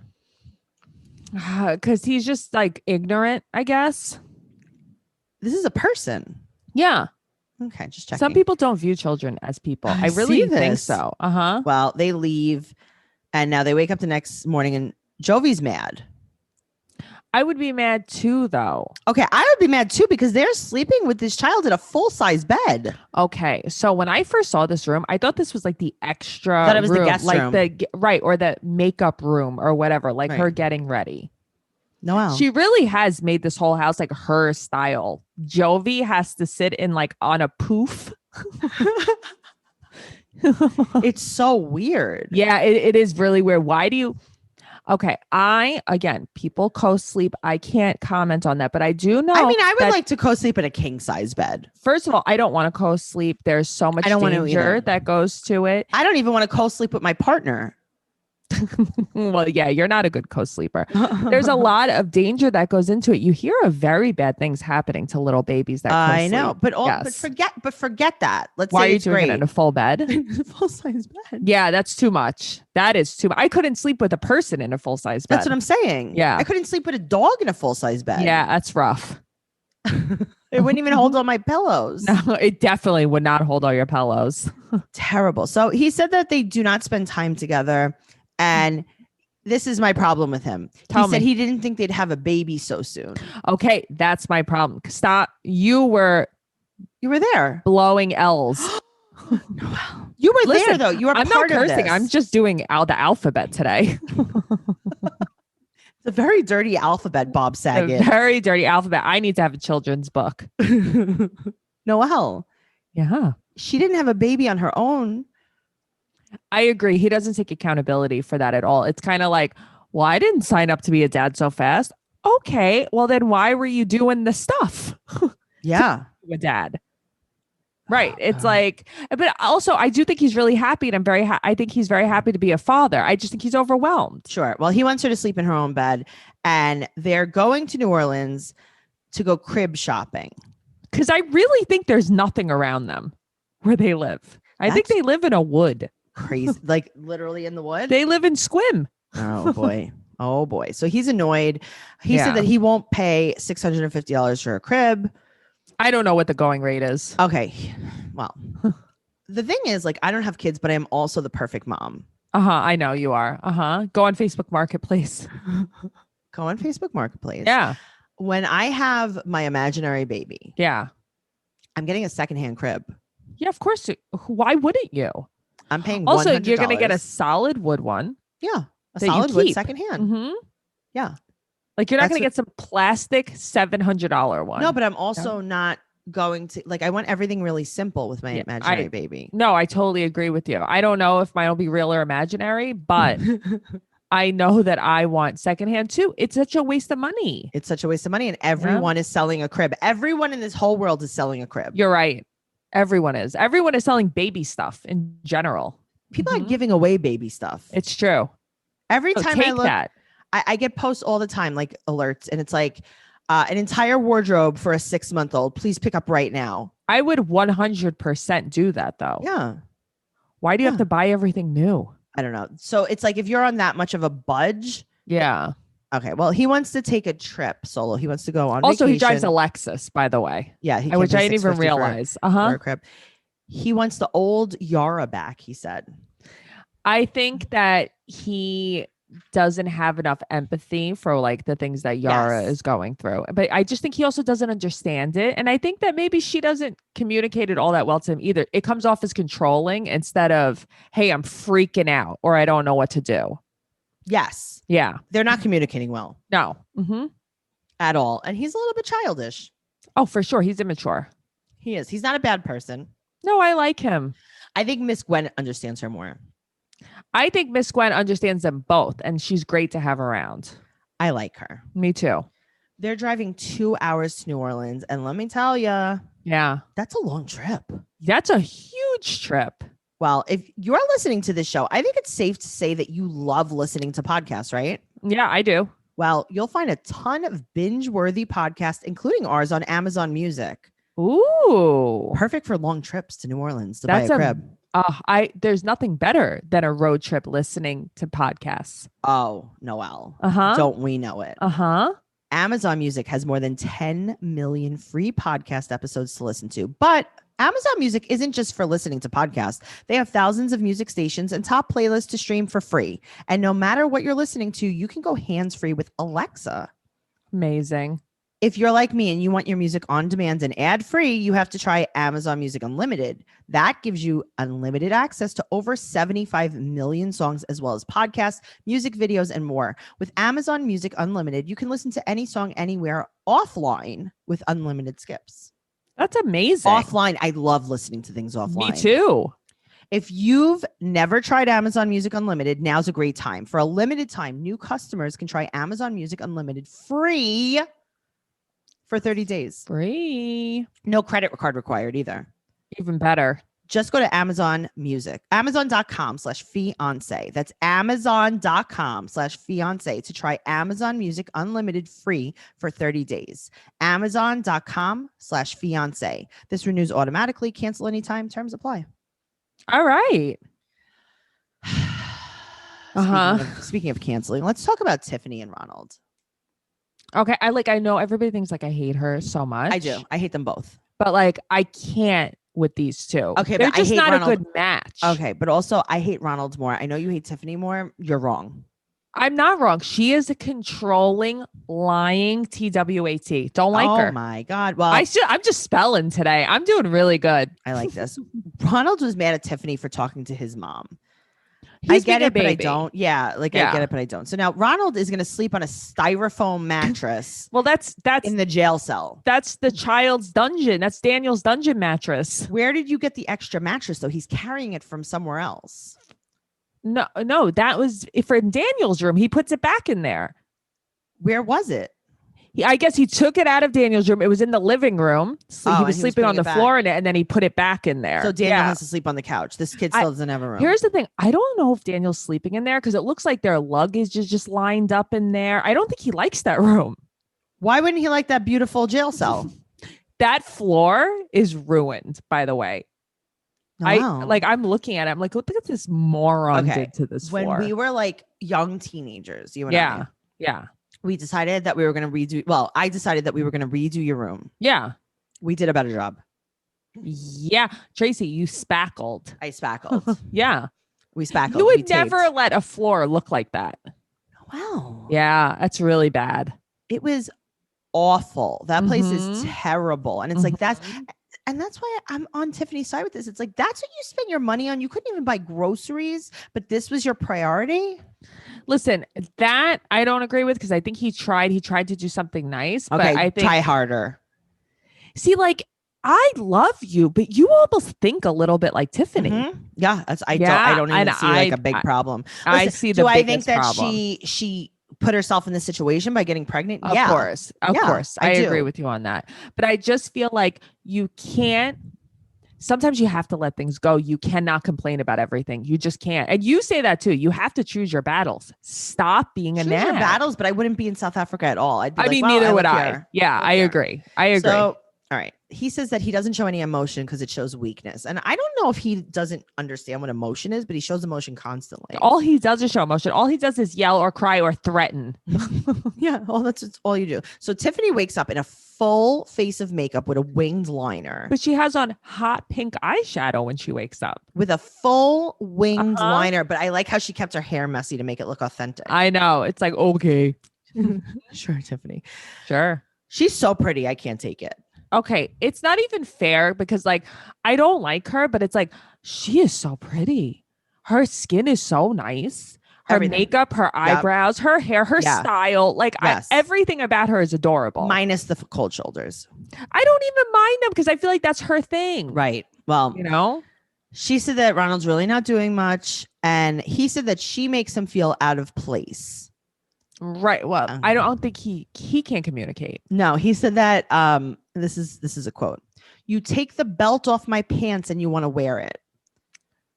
S3: Because he's just like ignorant, I guess.
S2: This is a person.
S3: Yeah.
S2: Okay, just checking.
S3: Some people don't view children as people. I really think so. Uh-huh.
S2: Well, they leave and now they wake up the next morning and Jovi's mad.
S3: I would be mad too, though.
S2: Okay, I would be mad too because they're sleeping with this child in a full-size bed.
S3: Okay, so when I first saw this room, I thought this was like the extra
S2: thought it was
S3: room,
S2: the guest
S3: like
S2: room.
S3: or the makeup room or whatever, like her getting ready.
S2: Noelle.
S3: She really has made this whole house like her style. Jovi has to sit in like on a poof.
S2: It's so weird.
S3: Yeah, it is really weird. Why do you? Okay, again, people co-sleep. I can't comment on that, but I do know.
S2: I mean, I would like to co-sleep in a king-size bed.
S3: First of all, I don't want to co-sleep. There's so much danger that goes to it.
S2: I don't even want to co-sleep with my partner.
S3: Well, yeah, you're not a good co-sleeper. There's a lot of danger that goes into it. You hear of very bad things happening to little babies that
S2: I
S3: co-sleep.
S2: know, but forget that. Let's
S3: Why
S2: say
S3: are you
S2: it's
S3: doing
S2: great.
S3: it in a full bed?
S2: Full-size bed.
S3: Yeah, that's too much. That is too much. I couldn't sleep with a person in a full-size bed.
S2: That's what I'm saying.
S3: Yeah.
S2: I couldn't sleep with a dog in a full-size bed.
S3: Yeah, that's rough.
S2: It wouldn't even hold all my pillows.
S3: No, it definitely would not hold all your pillows.
S2: Terrible. So he said that they do not spend time together. And this is my problem with him. He said he didn't think they'd have a baby so soon.
S3: Okay, that's my problem. Stop. You were
S2: there
S3: blowing L's.
S2: Noelle. You were there though. You were
S3: I'm
S2: part
S3: not cursing.
S2: of this.
S3: I'm just doing the alphabet today.
S2: It's a very dirty alphabet, Bob Saget.
S3: A very dirty alphabet. I need to have a children's book.
S2: Noelle.
S3: Yeah.
S2: She didn't have a baby on her own.
S3: I agree. He doesn't take accountability for that at all. It's kind of like, well, I didn't sign up to be a dad so fast. Okay, well then why were you doing the stuff?
S2: Yeah.
S3: A dad. Right. It's like, but also I do think he's really happy and I think he's very happy to be a father. I just think he's overwhelmed.
S2: Sure. Well, he wants her to sleep in her own bed and they're going to New Orleans to go crib shopping.
S3: Because I really think there's nothing around them where they live. I think they live in a wood.
S2: Crazy. Like literally in the wood.
S3: They live in Squim.
S2: Oh boy. Oh boy. So he's annoyed. He said that he won't pay $650 for a crib.
S3: I don't know what the going rate is.
S2: Okay. Well, the thing is, like, I don't have kids, but I am also the perfect mom.
S3: I know you are. Go on Facebook Marketplace.
S2: Go on Facebook Marketplace.
S3: Yeah.
S2: When I have my imaginary baby,
S3: Yeah.
S2: I'm getting a secondhand crib.
S3: Yeah, of course. Why wouldn't you?
S2: I'm paying
S3: Also,
S2: $100.
S3: you're going to get a solid wood one.
S2: Yeah, a
S3: that you
S2: solid wood
S3: keep.
S2: secondhand.
S3: Mm-hmm.
S2: Yeah.
S3: Like you're not
S2: That's
S3: going to get some plastic $700 one.
S2: No, but I'm also not going to I want everything really simple with my imaginary baby.
S3: No, I totally agree with you. I don't know if mine will be real or imaginary, but I know that I want secondhand too. It's such a waste of money.
S2: It's such a waste of money, and everyone is selling a crib. Everyone in this whole world is selling a crib.
S3: You're right. Everyone is selling baby stuff in general.
S2: People are giving away baby stuff.
S3: It's true.
S2: Every time I look,
S3: that.
S2: I get posts all the time, like alerts, and it's like an entire wardrobe for a 6-month-old. Please pick up right now.
S3: I would 100% do that though.
S2: Yeah.
S3: Why do you have to buy everything new?
S2: I don't know. So it's like if you're on that much of a budge.
S3: Yeah.
S2: Okay. Well, he wants to take a trip solo. He wants to go on
S3: Also,
S2: vacation.
S3: he drives a Lexus, by the way.
S2: Yeah.
S3: Which I didn't even realize.
S2: For a crib. He wants the old Yara back, he said.
S3: I think that he doesn't have enough empathy for like the things that Yara is going through. But I just think he also doesn't understand it. And I think that maybe she doesn't communicate it all that well to him either. It comes off as controlling instead of, hey, I'm freaking out or I don't know what to do.
S2: Yes.
S3: Yeah.
S2: They're not communicating well.
S3: No.
S2: At all. And he's a little bit childish.
S3: Oh, for sure. He's immature.
S2: He is. He's not a bad person.
S3: No, I like him.
S2: I think Miss Gwen understands her more.
S3: I think Miss Gwen understands them both, and she's great to have around.
S2: I like her.
S3: Me too.
S2: They're driving 2 hours to New Orleans, and let me tell you, that's a long trip.
S3: That's a huge trip.
S2: Well, if you're listening to this show, I think it's safe to say that you love listening to podcasts, right?
S3: Yeah, I do.
S2: Well, you'll find a ton of binge-worthy podcasts, including ours, on Amazon Music.
S3: Ooh.
S2: Perfect for long trips to New Orleans to buy a crib.
S3: There's nothing better than a road trip listening to podcasts.
S2: Oh, Noelle. Don't we know it? Amazon Music has more than 10 million free podcast episodes to listen to. But Amazon Music isn't just for listening to podcasts. They have thousands of music stations and top playlists to stream for free. And no matter what you're listening to, you can go hands-free with Alexa.
S3: Amazing.
S2: If you're like me and you want your music on demand and ad-free, you have to try Amazon Music Unlimited. That gives you unlimited access to over 75 million songs, as well as podcasts, music videos, and more. With Amazon Music Unlimited, you can listen to any song anywhere offline with unlimited skips.
S3: That's amazing.
S2: Offline, I love listening to things offline.
S3: Me too.
S2: If you've never tried Amazon Music Unlimited, now's a great time. For a limited time, new customers can try Amazon Music Unlimited free for 30 days.
S3: Free.
S2: No credit card required either.
S3: Even better.
S2: Just go to Amazon Music, Amazon.com/fiance. That's Amazon.com/fiance to try Amazon Music Unlimited free for 30 days. Amazon.com/fiance. This renews automatically. Cancel anytime. Terms apply.
S3: All right.
S2: Speaking of canceling, let's talk about Tiffany and Ronald.
S3: Okay. I know everybody thinks like I hate her so much.
S2: I do. I hate them both.
S3: But like I can't with these two.
S2: Okay,
S3: they're
S2: but
S3: just
S2: I hate
S3: not
S2: Ronald.
S3: a good match.
S2: Okay, but also I hate Ronald more. I know you hate Tiffany more. You're wrong.
S3: I'm not wrong. She is a controlling, lying TWAT. Don't like her.
S2: Oh my God. Well,
S3: I'm just spelling today. I'm doing really good.
S2: I like this. Ronald was mad at Tiffany for talking to his mom.
S3: I
S2: get it, but I don't. Yeah, I get it, but I don't. So now Ronald is going to sleep on a styrofoam mattress.
S3: Well, that's
S2: in the jail cell.
S3: That's the child's dungeon. That's Daniel's dungeon mattress.
S2: Where did you get the extra mattress though? He's carrying it from somewhere else.
S3: No, that was from Daniel's room. He puts it back in there.
S2: Where was it?
S3: I guess he took it out of Daniel's room. It was in the living room. So he was sleeping on the floor in it, and then he put it back in there.
S2: So Daniel has to sleep on the couch. This kid still doesn't have a room.
S3: Here's the thing. I don't know if Daniel's sleeping in there because it looks like their luggage is just lined up in there. I don't think he likes that room.
S2: Why wouldn't he like that beautiful jail cell?
S3: That floor is ruined, by the way.
S2: Wow.
S3: I'm looking at it. I'm like, look at this moron did to this floor.
S2: When we were like young teenagers, you and I.
S3: Yeah.
S2: We decided that we were going to redo. Well, I decided that we were going to redo your room.
S3: Yeah.
S2: We did a better job.
S3: Yeah. Tracy, you spackled.
S2: I spackled.
S3: Yeah.
S2: We spackled.
S3: You would never let a floor look like that.
S2: Wow.
S3: Yeah. That's really bad.
S2: It was awful. That place is
S3: Mhm.
S2: terrible. And it's like,
S3: Mhm.
S2: and that's why I'm on Tiffany's side with this. It's like, that's what you spend your money on. You couldn't even buy groceries, but this was your priority.
S3: Listen, that I don't agree with, because I think he tried to do something nice, but
S2: Okay,
S3: I think,
S2: try harder.
S3: see, like, I love you, but you almost think a little bit like Tiffany.
S2: Mhm. Yeah, I
S3: Yeah,
S2: don't even
S3: and
S2: see like a big problem.
S3: I
S2: Listen,
S3: see the
S2: do I think
S3: biggest
S2: that
S3: problem.
S2: she put herself in this situation by getting pregnant?
S3: Of
S2: Yeah.
S3: course. Of
S2: Yeah,
S3: course.
S2: I
S3: I agree
S2: do.
S3: with you on that. But I just feel like you can't, sometimes you have to let things go. You cannot complain about everything. You just can't. And you say that too. You have to choose your battles. Stop being a
S2: Choose your
S3: nag.
S2: battles, but I wouldn't be in South Africa at all. I'd be
S3: I
S2: like,
S3: mean,
S2: well,
S3: neither would
S2: live
S3: I.
S2: here.
S3: Yeah,
S2: Live
S3: I
S2: here.
S3: agree. I agree.
S2: So, all right. He says that he doesn't show any emotion because it shows weakness. And I don't know if he doesn't understand what emotion is, but he shows emotion constantly.
S3: All he does is show emotion. All he does is yell or cry or threaten.
S2: Yeah, well, that's all you do. So Tiffany wakes up in a full face of makeup with a winged liner.
S3: But she has on hot pink eyeshadow when she wakes up.
S2: With a full winged
S3: Uh-huh.
S2: liner. But I like how she kept her hair messy to make it look authentic.
S3: I know. It's like, okay,
S2: Sure, Tiffany.
S3: sure.
S2: She's so pretty. I can't take it.
S3: Okay. It's not even fair because, like, I don't like her, but it's like, she is so pretty. Her skin is so nice. Her
S2: Everything.
S3: makeup, her eyebrows, her hair, her
S2: Yeah.
S3: style. Like,
S2: Yes.
S3: everything about her is adorable.
S2: Minus the cold shoulders.
S3: I don't even mind them because I feel like that's her thing.
S2: Right. Well,
S3: You know?
S2: she said that Ronald's really not doing much. And he said that she makes him feel out of place.
S3: Right. Well, I don't think he can't communicate.
S2: No, he said that this is a quote. You take the belt off my pants and you want to wear it.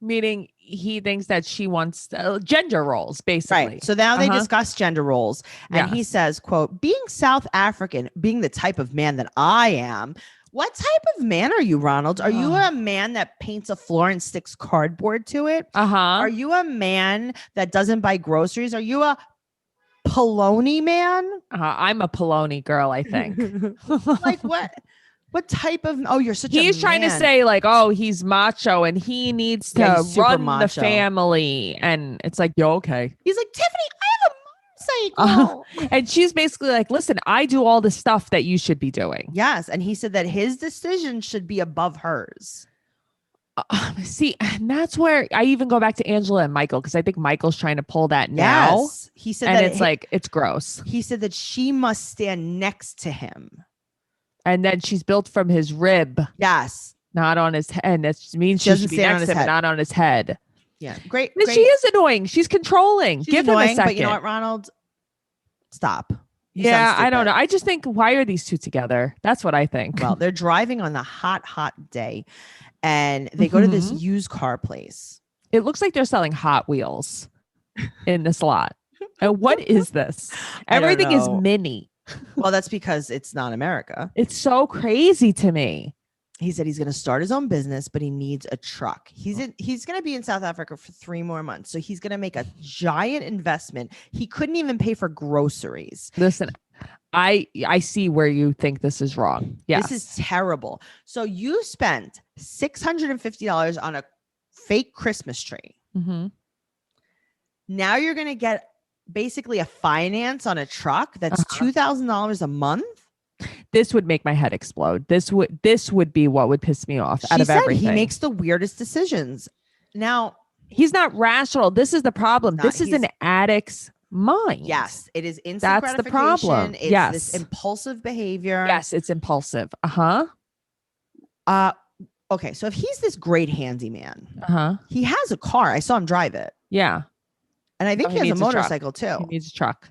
S3: Meaning he thinks that she wants gender roles, basically.
S2: Right. So now they discuss gender roles. And he
S3: Yes.
S2: says, quote, being South African, being the type of man that I am. What type of man are you, Ronald? Are you a man that paints a floor and sticks cardboard to it? Are you a man that doesn't buy groceries? Are you a Poloni man?
S3: I'm a Poloni girl, I think.
S2: Like what? What type of? Oh, you're such.
S3: He's trying to say like, oh, he's macho and he needs to
S2: Yeah, he's super
S3: run the
S2: macho.
S3: family, and it's like, yo, okay.
S2: He's like, Tiffany, I have a motorcycle.
S3: And she's basically like, listen, I do all the stuff that you should be doing.
S2: Yes, and he said that his decision should be above hers.
S3: See, and that's where I even go back to Angela and Michael, because I think Michael's trying to pull that now.
S2: Yes, he said
S3: And
S2: that
S3: it's like, it's gross.
S2: he said that she must stand next to him.
S3: And then she's built from his rib,
S2: Yes,
S3: not on his head. That means
S2: She
S3: she
S2: doesn't
S3: should be
S2: stand on
S3: next
S2: his
S3: to him,
S2: head.
S3: not on his head.
S2: yeah, great.
S3: But she is annoying. She's controlling.
S2: She's
S3: Give
S2: annoying,
S3: him a second.
S2: but you know what, Ronald? Stop. You
S3: Yeah,
S2: sound
S3: I don't
S2: stupid.
S3: know. I just think, why are these two together? That's what I think.
S2: Well, they're driving on the hot day, and they go to this used car place.
S3: It looks like they're selling Hot Wheels in this lot. And what is this?
S2: I don't
S3: Everything is
S2: know.
S3: mini.
S2: Well, that's because it's not America.
S3: It's so crazy to me.
S2: He said he's going to start his own business, but he needs a truck. He's going to be in South Africa for 3 more months. So he's going to make a giant investment. He couldn't even pay for groceries.
S3: Listen, I see where you think this is wrong. Yes.
S2: This is terrible. So you spent $650 on a fake Christmas tree.
S3: Mhm.
S2: Now you're going to get basically a finance on a truck that's $2,000 a month.
S3: This would make my head explode. This would be what would piss me off out of everything.
S2: He makes the weirdest decisions. Now,
S3: he's not rational. This is the problem.
S2: Not-
S3: This is an
S2: he's-
S3: addict's mind.
S2: yes, it is instant
S3: That's the
S2: gratification.
S3: problem.
S2: It's
S3: Yes.
S2: this impulsive behavior.
S3: Yes, it's impulsive.
S2: Okay, so if he's this great handyman, he has a car. I saw him drive it.
S3: Yeah.
S2: And I think
S3: Oh,
S2: he
S3: he
S2: has a
S3: needs a truck.
S2: motorcycle too.
S3: He needs a truck.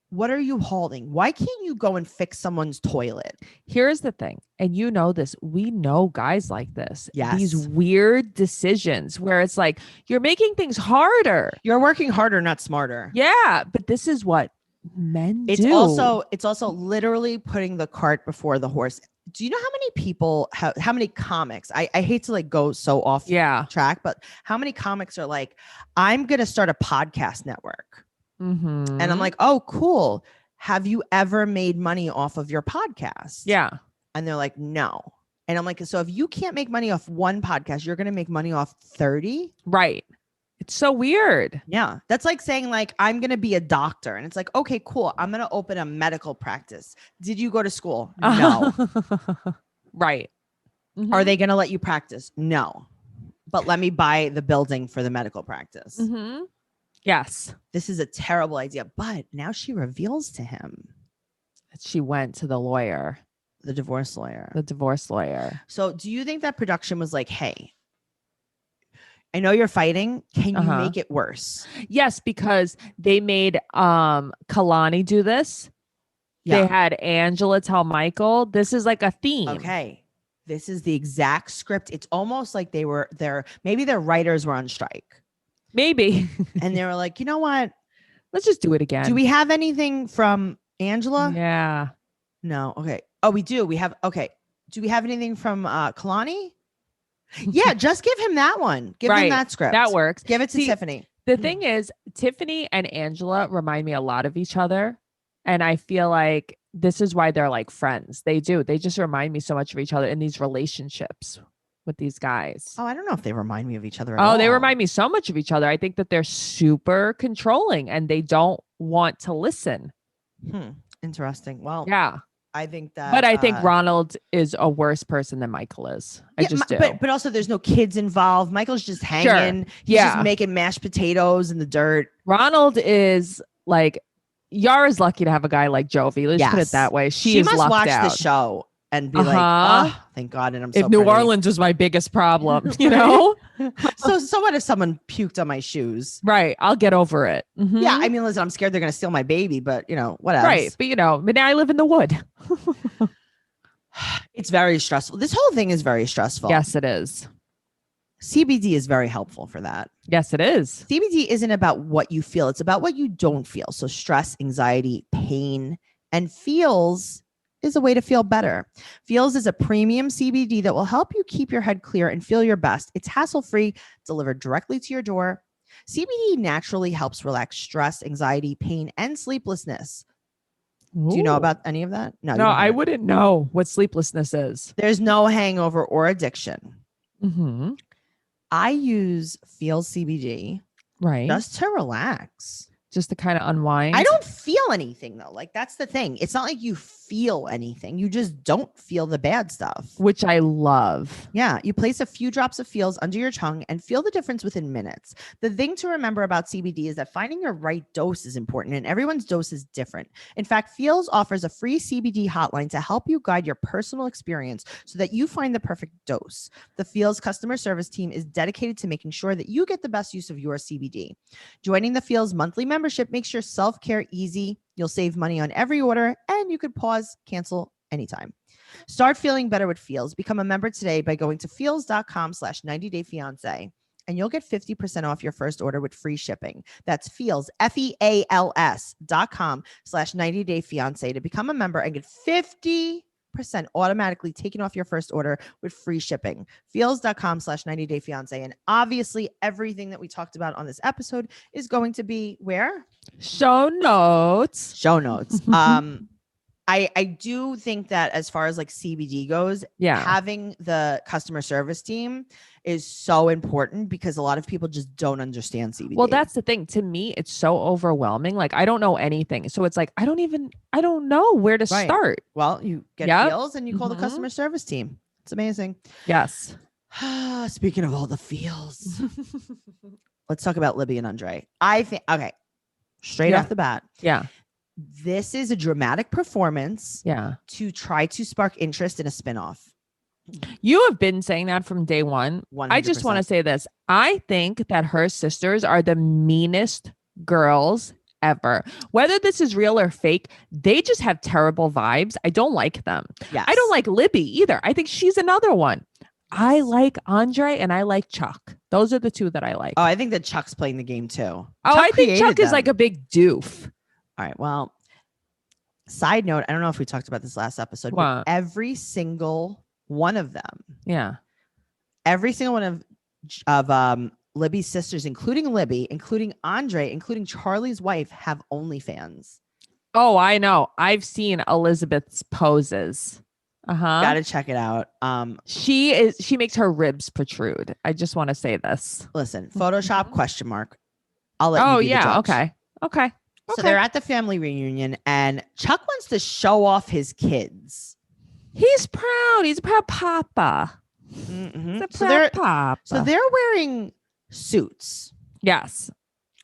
S2: What are you holding? Why can't you go and fix someone's toilet?
S3: Here's the thing, and you know this. We know guys like this.
S2: Yes.
S3: These weird decisions where it's like you're making things harder.
S2: You're working harder, not smarter.
S3: Yeah, but this is what men
S2: It's
S3: do.
S2: also literally putting the cart before the horse. Do you know how many people how many comics? I hate to like go so off track, but how many comics are like, I'm gonna start a podcast network.
S3: Mhm.
S2: And I'm like, oh, cool. Have you ever made money off of your podcast?
S3: yeah.
S2: And they're like, no. And I'm like, so if you can't make money off one podcast, you're going to make money off 30?
S3: Right. It's so weird.
S2: Yeah. That's like saying like, I'm going to be a doctor. And it's like, okay, cool. I'm going to open a medical practice. Did you go to school? No.
S3: Right.
S2: Are they going to let you practice? No. But let me buy the building for the medical practice.
S3: Yes.
S2: This is a terrible idea. But now she reveals to him.
S3: She went to the lawyer,
S2: The divorce lawyer.
S3: the divorce lawyer.
S2: So do you think that production was like, hey, I know you're fighting. Can you make it worse?
S3: Yes, because they made Kalani do this.
S2: Yeah.
S3: They had Angela tell Michael. This is like a theme.
S2: Okay. This is the exact script. It's almost like maybe their writers were on strike.
S3: Maybe.
S2: And they were like, you know what?
S3: Let's just do it again.
S2: Do we have anything from Angela?
S3: Yeah.
S2: No. Okay. Oh, we do. Do we have anything from Kalani? Yeah, just give him that one. Give him that script.
S3: That works.
S2: Give it to Tiffany.
S3: The thing is, Tiffany and Angela remind me a lot of each other. And I feel like this is why they're like friends. They do. They just remind me so much of each other in these relationships with these guys.
S2: Oh, I don't know if they remind me of each other at all.
S3: They remind me so much of each other. I think that they're super controlling and they don't want to listen.
S2: Interesting. Well,
S3: yeah.
S2: I think that.
S3: But I think Ronald is a worse person than Michael is. I just do.
S2: But also there's no kids involved. Michael's just hanging.
S3: Sure.
S2: He's just making mashed potatoes in the dirt.
S3: Ronald is like, Yara's lucky to have a guy like Jovi. Let's put it that way. She
S2: must
S3: lucked
S2: watch
S3: out.
S2: the show and be like, oh, thank God. And I'm so
S3: if New
S2: pretty.
S3: Orleans was my biggest problem, you know?
S2: So what if someone puked on my shoes?
S3: Right. I'll get over it.
S2: Yeah. I mean, listen, I'm scared they're going to steal my baby, but what else?
S3: Right. But but now I live in the wood.
S2: It's very stressful. This whole thing is very stressful.
S3: Yes, it is.
S2: CBD is very helpful for that.
S3: Yes, it is.
S2: CBD isn't about what you feel. It's about what you don't feel. So stress, anxiety, pain, and feels is a way to feel better. Feels is a premium CBD that will help you keep your head clear and feel your best. It's hassle-free, delivered directly to your door. CBD naturally helps relax stress, anxiety, pain, and sleeplessness.
S3: Ooh.
S2: Do you know about any of that?
S3: No, I wouldn't know what sleeplessness is.
S2: There's no hangover or addiction. I use Feels CBD just to relax.
S3: Just to kind of unwind.
S2: I don't feel anything though. Like that's the thing. It's not like you feel anything. You just don't feel the bad stuff.
S3: Which I love.
S2: Yeah. You place a few drops of Feels under your tongue and feel the difference within minutes. The thing to remember about CBD is that finding your right dose is important and everyone's dose is different. In fact, Feels offers a free CBD hotline to help you guide your personal experience so that you find the perfect dose. The Feels customer service team is dedicated to making sure that you get the best use of your CBD. Joining the Feels monthly membership makes your self-care easy. You'll save money on every order and you could pause, cancel anytime. Start feeling better with Feels. Become a member today by going to feels.com/90dayfiance and you'll get 50% off your first order with free shipping. That's Feels, FEALS.com/90dayfiance to become a member and get 50% automatically taken off your first order with free shipping. Feels.com/90dayfiance. And obviously everything that we talked about on this episode is going to be where?
S3: Show notes.
S2: I do think that as far as like CBD goes, having the customer service team is so important because a lot of people just don't understand CBD.
S3: Well, that's the thing. To me, it's so overwhelming. Like I don't know anything. So it's like, I don't know where to start.
S2: Well, you get Feels and you call the customer service team. It's amazing.
S3: Yes.
S2: Speaking of all the feels, let's talk about Libby and Andre. I think, okay, straight off the bat.
S3: Yeah.
S2: This is a dramatic performance to try to spark interest in a spinoff.
S3: You have been saying that from day one.
S2: 100%.
S3: I just want to say this. I think that her sisters are the meanest girls ever. Whether this is real or fake, they just have terrible vibes. I don't like them.
S2: Yes.
S3: I don't like Libby either. I think she's another one. I like Andre and I like Chuck. Those are the two that I like.
S2: Oh, I think that Chuck's playing the game too.
S3: Oh, I think Chuck is like a big doof.
S2: All right. Well, side note, I don't know if we talked about this last episode, but every single one of them.
S3: Yeah.
S2: Every single one of Libby's sisters, including Libby, including Andre, including Charlie's wife, have OnlyFans.
S3: Oh, I know. I've seen Elizabeth's poses Uh-huh.
S2: Gotta check it out.
S3: She makes her ribs protrude. I just want to say this.
S2: Listen, Photoshop ? I'll let
S3: Oh
S2: you be the
S3: yeah.
S2: judge.
S3: Okay. Okay.
S2: So they're at the family reunion, and Chuck wants to show off his kids.
S3: He's proud. He's a proud papa.
S2: Mm-hmm.
S3: He's a proud papa.
S2: So they're wearing suits.
S3: Yes.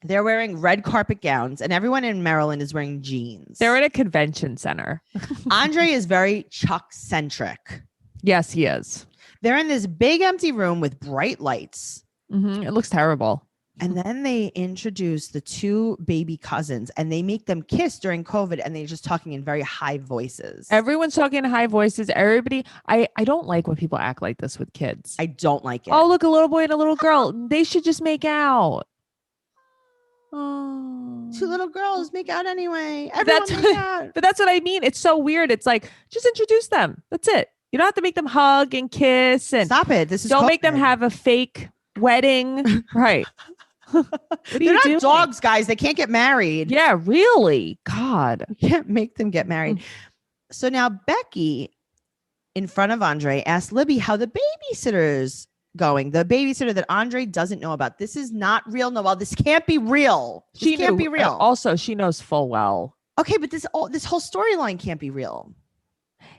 S2: They're wearing red carpet gowns, and everyone in Maryland is wearing jeans.
S3: They're in a convention center.
S2: Andre is very Chuck-centric.
S3: Yes, he is.
S2: They're in this big empty room with bright lights.
S3: Mm-hmm. It looks terrible.
S2: And then they introduce the two baby cousins, and they make them kiss during COVID, and they're just talking in very high voices.
S3: Everyone's talking in high voices. Everybody. I don't like when people act like this with kids.
S2: I don't like it.
S3: Oh, look, a little boy and a little girl. They should just make out. Oh.
S2: Two little girls make out anyway. Everyone make out.
S3: But that's what I mean. It's so weird. It's like, just introduce them. That's it. You don't have to make them hug and kiss and
S2: Stop it. This is
S3: don't make them
S2: COVID.
S3: have a fake wedding. Right. What are
S2: They're
S3: you
S2: not
S3: doing?
S2: dogs, guys. They can't get married.
S3: Yeah, really. God.
S2: You can't make them get married. So now Becky, in front of Andre, asked Libby how the babysitter's going. The babysitter that Andre doesn't know about. This is not real, Noelle. This can't be real. This can't be real.
S3: Also, she knows full well.
S2: Okay, but this whole storyline can't be real.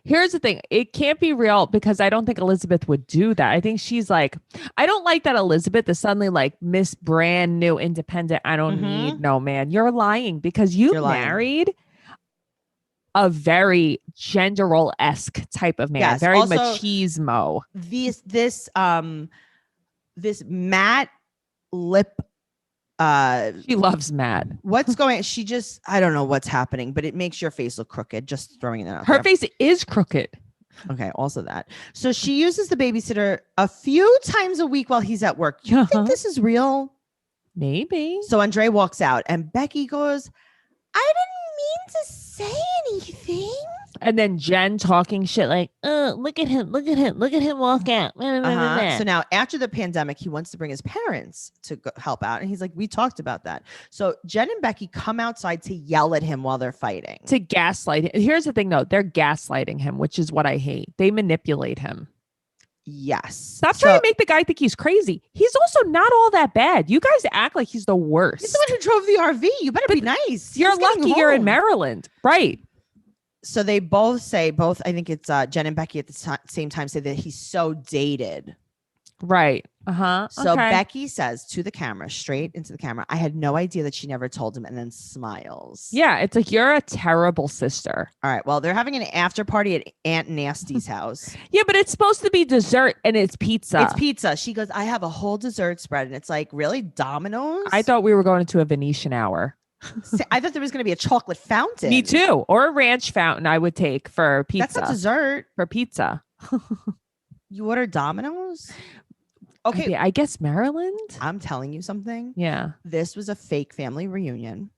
S3: Here's the thing. It can't be real because I don't think Elizabeth would do that. I think she's like, I don't like that Elizabeth is suddenly like Miss Brand New Independent. I don't need no man. You're lying because you married a very gender role-esque type of man.
S2: Yes,
S3: very
S2: also,
S3: machismo.
S2: This matte lip.
S3: She loves Matt.
S2: What's going? She just, I don't know what's happening, but it makes your face look crooked. Just throwing it out.
S3: Her face is crooked.
S2: Okay, also that. So she uses the babysitter a few times a week while he's at work. You think this is real?
S3: Maybe.
S2: So Andre walks out, and Becky goes, "I didn't mean to say anything."
S3: And then Jen talking shit like, look at him walk out.
S2: So now after the pandemic, he wants to bring his parents to help out. And he's like, we talked about that. So Jen and Becky come outside to yell at him while they're fighting.
S3: To gaslight him. Here's the thing though. They're gaslighting him, which is what I hate. They manipulate him.
S2: Yes.
S3: Stop trying to make the guy think he's crazy. He's also not all that bad. You guys act like he's the worst.
S2: He's the one who drove the RV. You better be nice.
S3: You're lucky you're in Maryland. Right.
S2: So they both say, I think it's Jen and Becky at the same time say that he's so dated.
S3: Right. Uh-huh.
S2: So Becky says to the camera, straight into the camera, I had no idea that she never told him, and then smiles.
S3: Yeah. It's like, you're a terrible sister.
S2: All right. Well, they're having an after party at Aunt Nasty's house.
S3: Yeah, but it's supposed to be dessert and it's pizza.
S2: It's pizza. She goes, I have a whole dessert spread. And it's like, really? Domino's?
S3: I thought we were going to a Venetian hour.
S2: I thought there was going to be a chocolate fountain.
S3: Me too. Or a ranch fountain I would take for pizza.
S2: That's a dessert.
S3: For pizza.
S2: You order Domino's? Okay.
S3: I guess Maryland?
S2: I'm telling you something.
S3: Yeah.
S2: This was a fake family reunion.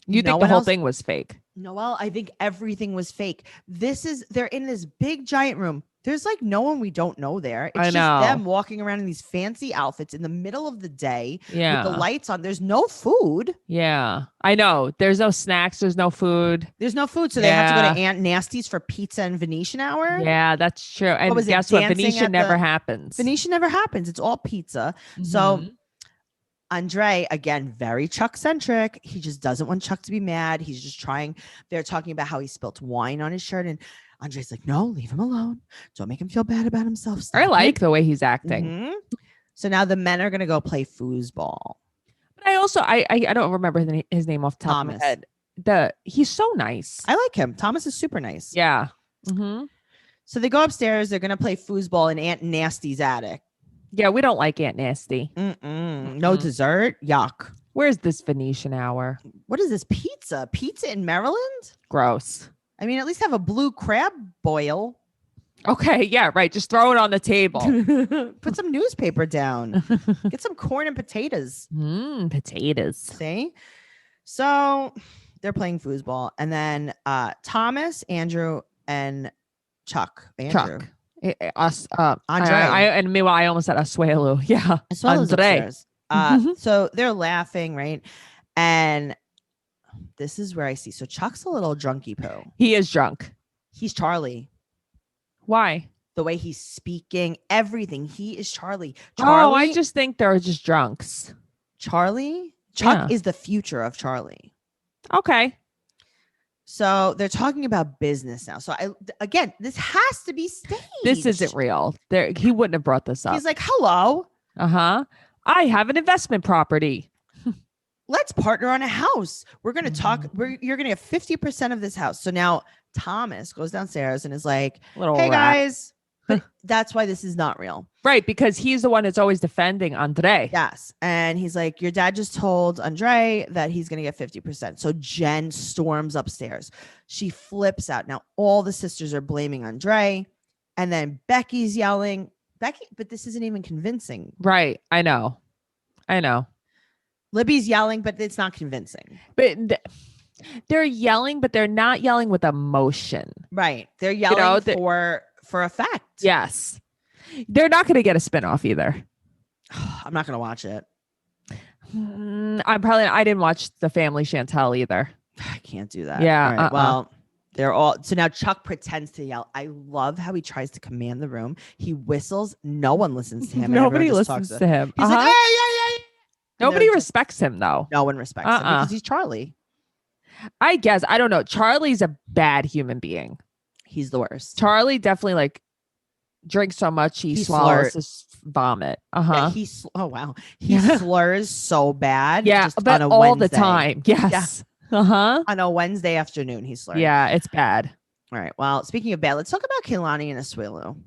S3: You think the whole thing was fake?
S2: Noelle, I think everything was fake. They're in this big giant room. There's like no one we don't know there. It's just them walking around in these fancy outfits in the middle of the day with the lights on. There's no food.
S3: Yeah, I know. There's no snacks. There's no food.
S2: There's no food. So they have to go to Aunt Nasty's for pizza and Venetian hour.
S3: Yeah, that's true. And guess what? Venetian never happens.
S2: Venetian never happens. It's all pizza. Mm-hmm. So Andre, again, very Chuck-centric. He just doesn't want Chuck to be mad. He's just trying. They're talking about how he spilt wine on his shirt, and Andre's like, no, leave him alone. Don't make him feel bad about himself.
S3: I like the way he's acting.
S2: Mm-hmm. So now the men are going to go play foosball.
S3: But I also, I don't remember his name off the top of my head. He's so nice.
S2: I like him. Thomas is super nice.
S3: Yeah. Mm-hmm.
S2: So they go upstairs. They're going to play foosball in Aunt Nasty's attic.
S3: Yeah, we don't like Aunt Nasty.
S2: No dessert. Yuck.
S3: Where's this Venetian hour?
S2: What is this? Pizza? Pizza in Maryland?
S3: Gross.
S2: I mean, at least have a blue crab boil.
S3: Okay, yeah, right. Just throw it on the table.
S2: Put some newspaper down. Get some corn and potatoes.
S3: Potatoes.
S2: See? So they're playing foosball. And then Thomas, Andrew, and Chuck. Andrew.
S3: Andre. And meanwhile, I almost said Asuelu. Yeah.
S2: Andre. So they're laughing, right? And this is where I see. So Chuck's a little drunky poo.
S3: He is drunk.
S2: He's Charlie.
S3: Why?
S2: The way he's speaking, everything. He is Charlie.
S3: Oh, I just think they're just drunks.
S2: Chuck
S3: Yeah.
S2: is the future of Charlie.
S3: Okay.
S2: So they're talking about business now. So again, this has to be staged.
S3: This isn't real. He wouldn't have brought this up.
S2: He's like, hello,
S3: I have an investment property.
S2: let's partner on a house. We're going to talk. You're going to get 50% of this house. So now Thomas goes downstairs and is like, hey guys, but that's why this is not real.
S3: Right. Because he's the one that's always defending Andre.
S2: Yes. And he's like, your dad just told Andre that he's going to get 50%. So Jen storms upstairs. She flips out. Now all the sisters are blaming Andre. And then Becky's yelling, but this isn't even convincing.
S3: Right. I know.
S2: Libby's yelling, but it's not convincing.
S3: But they're yelling, but they're not yelling with emotion.
S2: Right. They're yelling for effect.
S3: Yes. They're not going to get a spinoff either.
S2: I'm not going to watch it.
S3: I didn't watch The Family Chantel either.
S2: I can't do that.
S3: Yeah.
S2: All right, well, they're all. So now Chuck pretends to yell. I love how he tries to command the room. He whistles. No one listens to him.
S3: Nobody listens to him.
S2: He's like, hey.
S3: Nobody respects him though.
S2: No one respects him because he's Charlie.
S3: I guess. I don't know. Charlie's a bad human being.
S2: He's the worst.
S3: Charlie definitely drinks so much he swallows his vomit.
S2: Yeah, oh wow. He slurs so bad.
S3: Yeah, but all the time. Yes. Yeah.
S2: On a Wednesday afternoon, he slurs.
S3: Yeah, it's bad.
S2: All right. Well, speaking of bad, let's talk about Kehlani and Asuelu.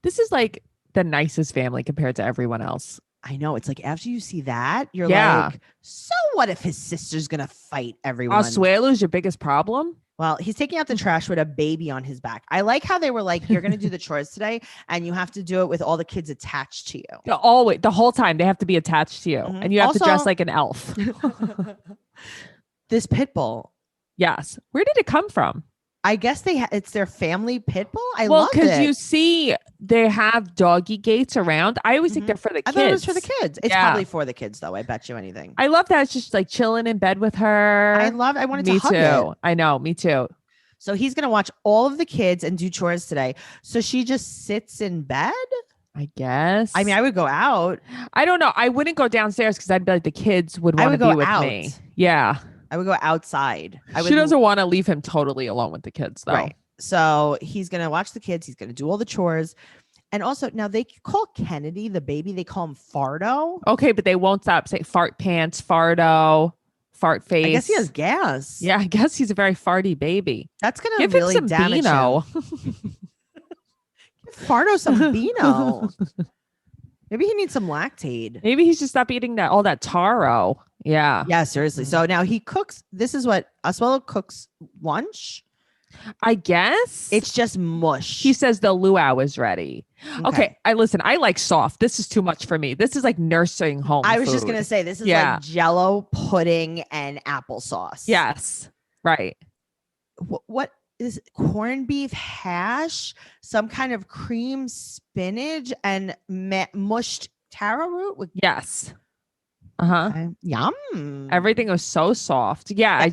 S3: This is the nicest family compared to everyone else.
S2: I know. It's like after you see that, you're like, so what if his sister's going to fight everyone?
S3: Asuelu's your biggest problem?
S2: Well, he's taking out the trash with a baby on his back. I like how they were like, you're going to do the chores today and you have to do it with all the kids attached to you.
S3: Always. The whole time they have to be attached to you and you have to dress like an elf.
S2: This pit bull.
S3: Yes. Where did it come from?
S2: I guess it's their family pit bull. I love it.
S3: Because you see they have doggy gates around. I always think they're for the kids.
S2: I thought it was for the kids. It's probably for the kids though. I bet you anything.
S3: I love that. It's just chilling in bed with her.
S2: I wanted to hug it.
S3: I know. Me too.
S2: So he's going to watch all of the kids and do chores today. So she just sits in bed.
S3: I guess.
S2: I mean, I would go out.
S3: I don't know. I wouldn't go downstairs because I'd be like, the kids would want to be with me. Yeah.
S2: I would go outside.
S3: She doesn't want to leave him totally alone with the kids, though.
S2: Right. So he's going to watch the kids. He's going to do all the chores. And also, now they call Kennedy, the baby, they call him Fardo.
S3: Okay, but they won't stop saying fart pants, Fardo, fart face.
S2: I guess he has gas.
S3: Yeah, I guess he's a very farty baby.
S2: That's going to really damage him. Give Fardo some Beano. Maybe he needs some Lactaid.
S3: Maybe he's just stop eating all that taro. Yeah.
S2: Yeah, seriously. So now he cooks. This is what Asuelu cooks lunch.
S3: I guess
S2: it's just mush.
S3: He says the luau is ready. Okay. I like soft. This is too much for me. This is like nursing home.
S2: I was
S3: food.
S2: just going to say, this is like Jello, pudding, and applesauce.
S3: Yes. Right.
S2: What is corned beef hash, some kind of cream spinach, and mushed taro root with yum.
S3: Everything was so soft. Yeah,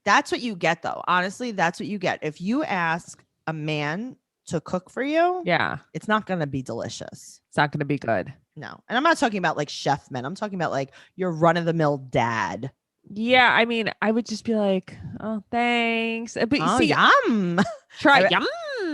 S2: that's what you get though. Honestly, that's what you get. If you ask a man to cook for you, it's not going to be delicious.
S3: It's not going to be good.
S2: No. And I'm not talking about like chef men. I'm talking about like your run-of-the-mill dad.
S3: Yeah, I mean, I would just be like, "Oh, thanks." But
S2: yum.
S3: Try yum.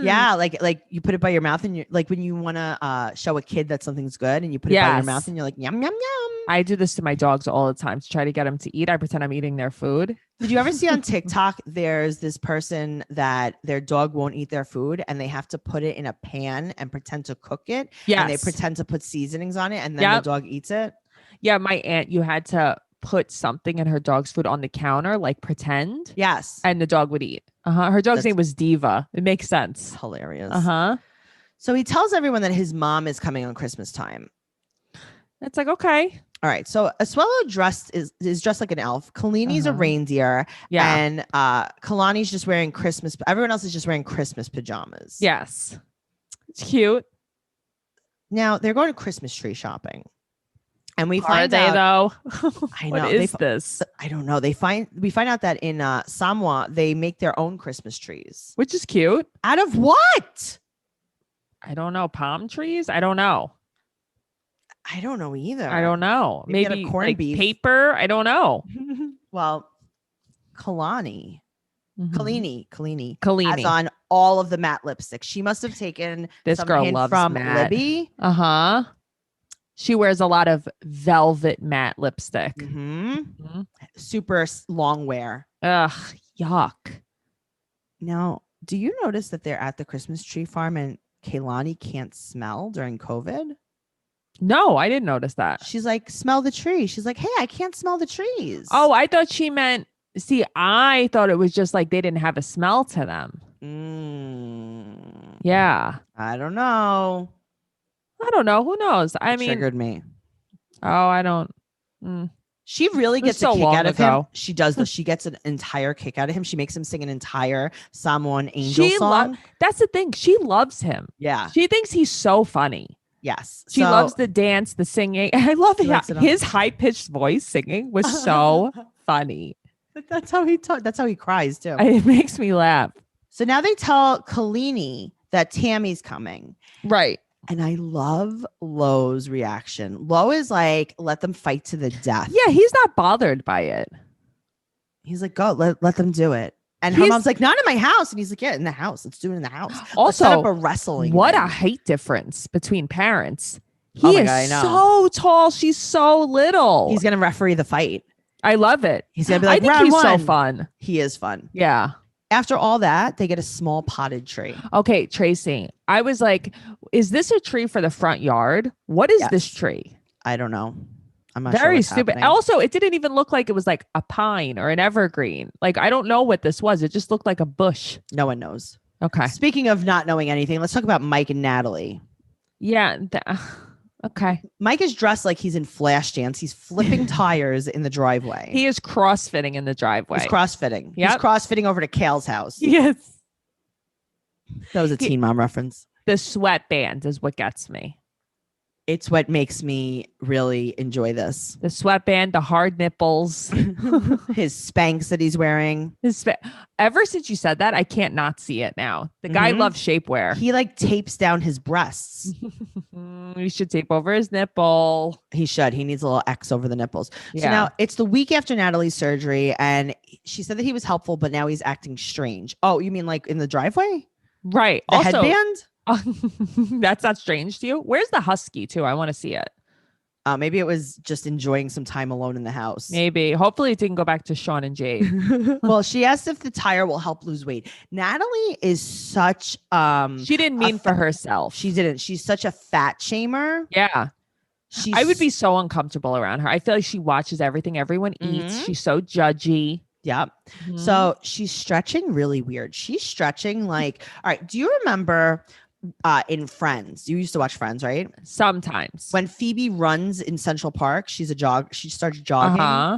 S2: Yeah, like you put it by your mouth and you're like when you want to show a kid that something's good and you put it by your mouth and you're like yum yum yum.
S3: I do this to my dogs all the time to try to get them to eat. I pretend I'm eating their food.
S2: Did you ever see on TikTok there's this person that their dog won't eat their food and they have to put it in a pan and pretend to cook it?
S3: Yes.
S2: And they pretend to put seasonings on it and then the dog eats it?
S3: Yeah, my aunt, you had to put something in her dog's food on the counter, like pretend.
S2: Yes.
S3: And the dog would eat. Her dog's name was Diva. It makes sense.
S2: Hilarious.
S3: So
S2: he tells everyone that his mom is coming on Christmas time.
S3: It's like, okay.
S2: All right. So Asuelu is dressed like an elf. Kalini's a reindeer. Yeah. And Kalani's just wearing Christmas. Everyone else is just wearing Christmas pajamas.
S3: Yes. It's cute.
S2: Now they're going to Christmas tree shopping. And we
S3: find out though.
S2: I know.
S3: What is this?
S2: I don't know. We find out that in Samoa they make their own Christmas trees,
S3: which is cute.
S2: Out of what?
S3: I don't know. Palm trees? I don't know.
S2: I don't know either.
S3: I don't know.
S2: Maybe get a
S3: Maybe
S2: corned
S3: like
S2: beef.
S3: paper. I don't know.
S2: Well, Kalani
S3: Mhm.
S2: has on all of the matte lipstick. She must have taken
S3: This
S2: some
S3: girl
S2: hint
S3: loves
S2: from
S3: matte.
S2: Libby.
S3: Uh-huh. She wears a lot of velvet matte lipstick.
S2: Mhm. Super long wear.
S3: Ugh, yuck.
S2: Now, do you notice that they're at the Christmas tree farm and Kaylani can't smell during COVID?
S3: No, I didn't notice that.
S2: She's like, smell the tree. She's like, hey, I can't smell the trees.
S3: Oh, I thought she meant, see, I thought it was just like they didn't have a smell to them. Yeah.
S2: I don't know.
S3: I don't know. Who knows? I
S2: It
S3: mean,
S2: triggered me.
S3: oh, I don't.
S2: She really
S3: It was
S2: gets
S3: so
S2: a kick
S3: long
S2: out of him.
S3: ago.
S2: She does, though. She gets an entire kick out of him. She makes him sing an entire Samoan Angel
S3: She
S2: song.
S3: that's the thing. She loves him.
S2: Yeah.
S3: She thinks he's so funny.
S2: Yes.
S3: She loves the dance, the singing. I love
S2: She likes it all.
S3: his high-pitched voice singing was so funny.
S2: But that's how he that's how he cries too.
S3: It makes me laugh.
S2: So now they tell Kalini that Tammy's coming.
S3: Right.
S2: And I love Lo's reaction. Lo is like, let them fight to the death.
S3: Yeah, he's not bothered by it.
S2: He's like, go, let them do it. And her mom's like, not in my house. And he's like, yeah, in the house. Let's do it in the house. Let's set
S3: Also,
S2: up a wrestling
S3: what
S2: ring.
S3: a height difference between parents.
S2: Oh
S3: He
S2: my
S3: is
S2: God, I know.
S3: so tall. She's so little.
S2: He's gonna referee the fight.
S3: I love it.
S2: He's gonna be like,
S3: I think
S2: round
S3: he's
S2: one.
S3: so fun.
S2: He is fun.
S3: Yeah.
S2: After all that, they get a small potted tree.
S3: Okay, Tracey. I was like, is this a tree for the front yard? What is this
S2: Yes.
S3: tree?
S2: I don't know. I'm not sure
S3: Very
S2: what's
S3: stupid.
S2: happening.
S3: Also, it didn't even look like it was like a pine or an evergreen. Like, I don't know what this was. It just looked like a bush.
S2: No one knows.
S3: Okay.
S2: Speaking of not knowing anything, let's talk about Mike and Natalie.
S3: Yeah. Okay.
S2: Mike is dressed like he's in Flashdance. He's flipping tires in the driveway.
S3: He is crossfitting in the driveway.
S2: He's crossfitting. He's
S3: Yep.
S2: crossfitting over to Kale's house.
S3: Yes.
S2: That was a Teen Mom reference.
S3: The sweatband is what gets me.
S2: It's what makes me really enjoy this.
S3: The sweatband, the hard nipples.
S2: His Spanx that he's wearing.
S3: Ever since you said that, I can't not see it now. The guy
S2: Mhm.
S3: loves shapewear.
S2: He like tapes down his breasts.
S3: You should tape over his nipple.
S2: He should. He needs a little X over the nipples. So
S3: Yeah.
S2: now it's the week after Natalie's surgery, and she said that he was helpful, but now he's acting strange. Oh, you mean like in the driveway?
S3: Right.
S2: The
S3: Also,
S2: headband?
S3: that's not strange to you. Where's the husky too? I want to see it.
S2: Maybe it was just enjoying some time alone in the house.
S3: Maybe. Hopefully it didn't go back to Sean and Jade.
S2: Well, she asked if the tire will help lose weight. Natalie is such
S3: She didn't mean for herself.
S2: she didn't. She's such a fat shamer.
S3: Yeah.
S2: She's
S3: I would be so uncomfortable around her. I feel like she watches everything everyone eats.
S2: Mhm.
S3: She's so judgy.
S2: Yep.
S3: Mhm.
S2: So she's stretching really weird. She's stretching like, all right, do you remember in Friends? You used to watch Friends, right?
S3: Sometimes.
S2: When Phoebe runs in Central Park, she starts jogging
S3: Uh-huh.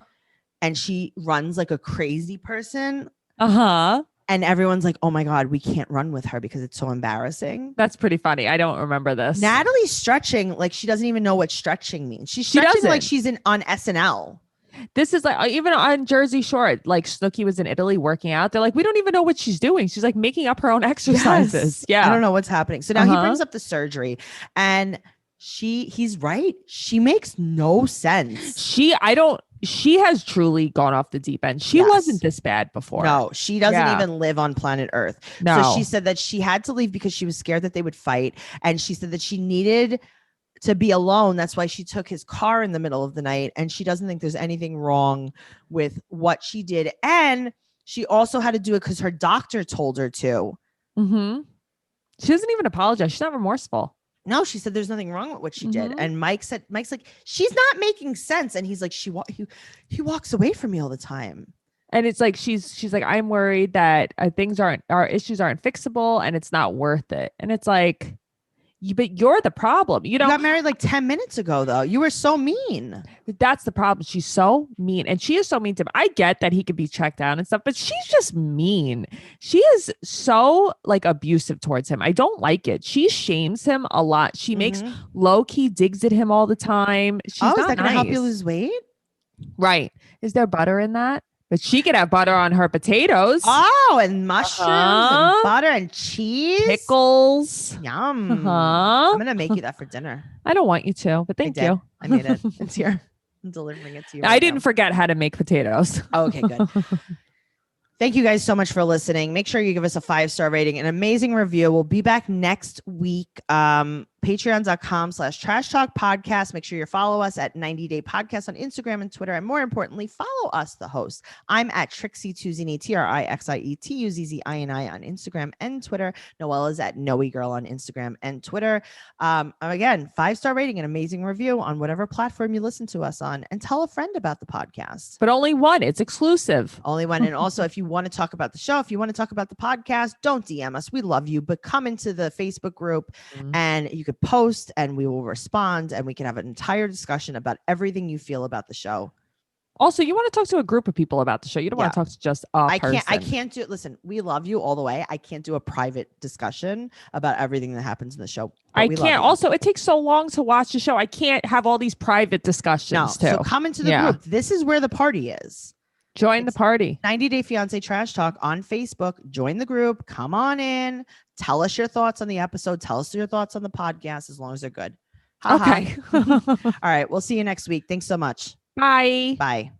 S2: and she runs like a crazy person.
S3: Uh-huh.
S2: And everyone's like, oh my God, we can't run with her because it's so embarrassing.
S3: That's pretty funny. I don't remember this.
S2: Natalie's stretching like she doesn't even know what stretching means. She's
S3: She
S2: stretching like
S3: doesn't.
S2: she's on SNL.
S3: This is like even on Jersey Shore, like Snooki was in Italy working out. They're like, we don't even know what she's doing. She's like making up her own exercises.
S2: Yes.
S3: Yeah.
S2: I don't know what's happening. So now he
S3: Uh-huh.
S2: brings up the surgery and he's right. She makes no sense.
S3: She has truly gone off the deep end. She
S2: Yes.
S3: wasn't this bad before.
S2: No, she doesn't
S3: Yeah.
S2: even live on planet Earth.
S3: No.
S2: So she said that she had to leave because she was scared that they would fight. And she said that she needed to be alone. That's why she took his car in the middle of the night. And she doesn't think there's anything wrong with what she did. And she also had to do it because her doctor told her to.
S3: Mm-hmm. She doesn't even apologize. She's not remorseful.
S2: No, she said there's nothing wrong with what she did.
S3: Mhm.
S2: And Mike's like, she's not making sense. And he's like, he walks away from me all the time.
S3: And it's like she's like, I'm worried that our issues aren't fixable and it's not worth it. And it's like, but you're the problem. You
S2: You
S3: know,
S2: got married like 10 minutes ago, though. You were so mean.
S3: that's the problem. She's so mean. And she is so mean to him. I get that he could be checked out and stuff, but she's just mean. She is so like abusive towards him. I don't like it. She shames him a lot. She makes
S2: Mhm.
S3: low key digs at him all the time. She's
S2: Oh, is
S3: not
S2: that going to help you
S3: nice.
S2: lose weight?
S3: Right. Is there butter in that? But she could have butter on her potatoes.
S2: Oh, and mushrooms and
S3: Uh-huh.
S2: butter and cheese.
S3: Pickles.
S2: Yum.
S3: Uh-huh.
S2: I'm gonna make you that for dinner.
S3: I don't want you to, but thank you.
S2: I made it. It's here. I'm delivering it to you.
S3: I
S2: right
S3: didn't
S2: now.
S3: forget how to make potatoes.
S2: Oh, okay, good. Thank you guys so much for listening. Make sure you give us a 5-star rating, an amazing review. We'll be back next week. Patreon.com/Trash Talk Podcast. Make sure you follow us at 90 Day Podcast on Instagram and Twitter. And more importantly, follow us, the host. I'm at Trixie Tuzini, TrixieTuzini on Instagram and Twitter. Noelle is at Noe Girl on Instagram and Twitter. Again, 5-star rating, an amazing review on whatever platform you listen to us on. And tell a friend about the podcast.
S3: But only one. It's exclusive.
S2: Only one. And also, if you want to talk about the show, if you want to talk about the podcast, don't DM us. We love you, but come into the Facebook group and you could post and we will respond and we can have an entire discussion about everything you feel about the show.
S3: Also, you want to talk to a group of people about the show. You don't want to talk to just a person.
S2: I can't do it. Listen, we love you all the way. I can't do a private discussion about everything that happens in the show.
S3: I can't. Also, it takes so long to watch the show. I can't have all these private discussions too.
S2: So come into the group. This is where the party is.
S3: Join the party.
S2: 90 Day Fiance Trash Talk on Facebook. Join the group. Come on in. Tell us your thoughts on the episode. Tell us your thoughts on the podcast, as long as they're good.
S3: Okay.
S2: All right. We'll see you next week. Thanks so much.
S3: Bye.
S2: Bye.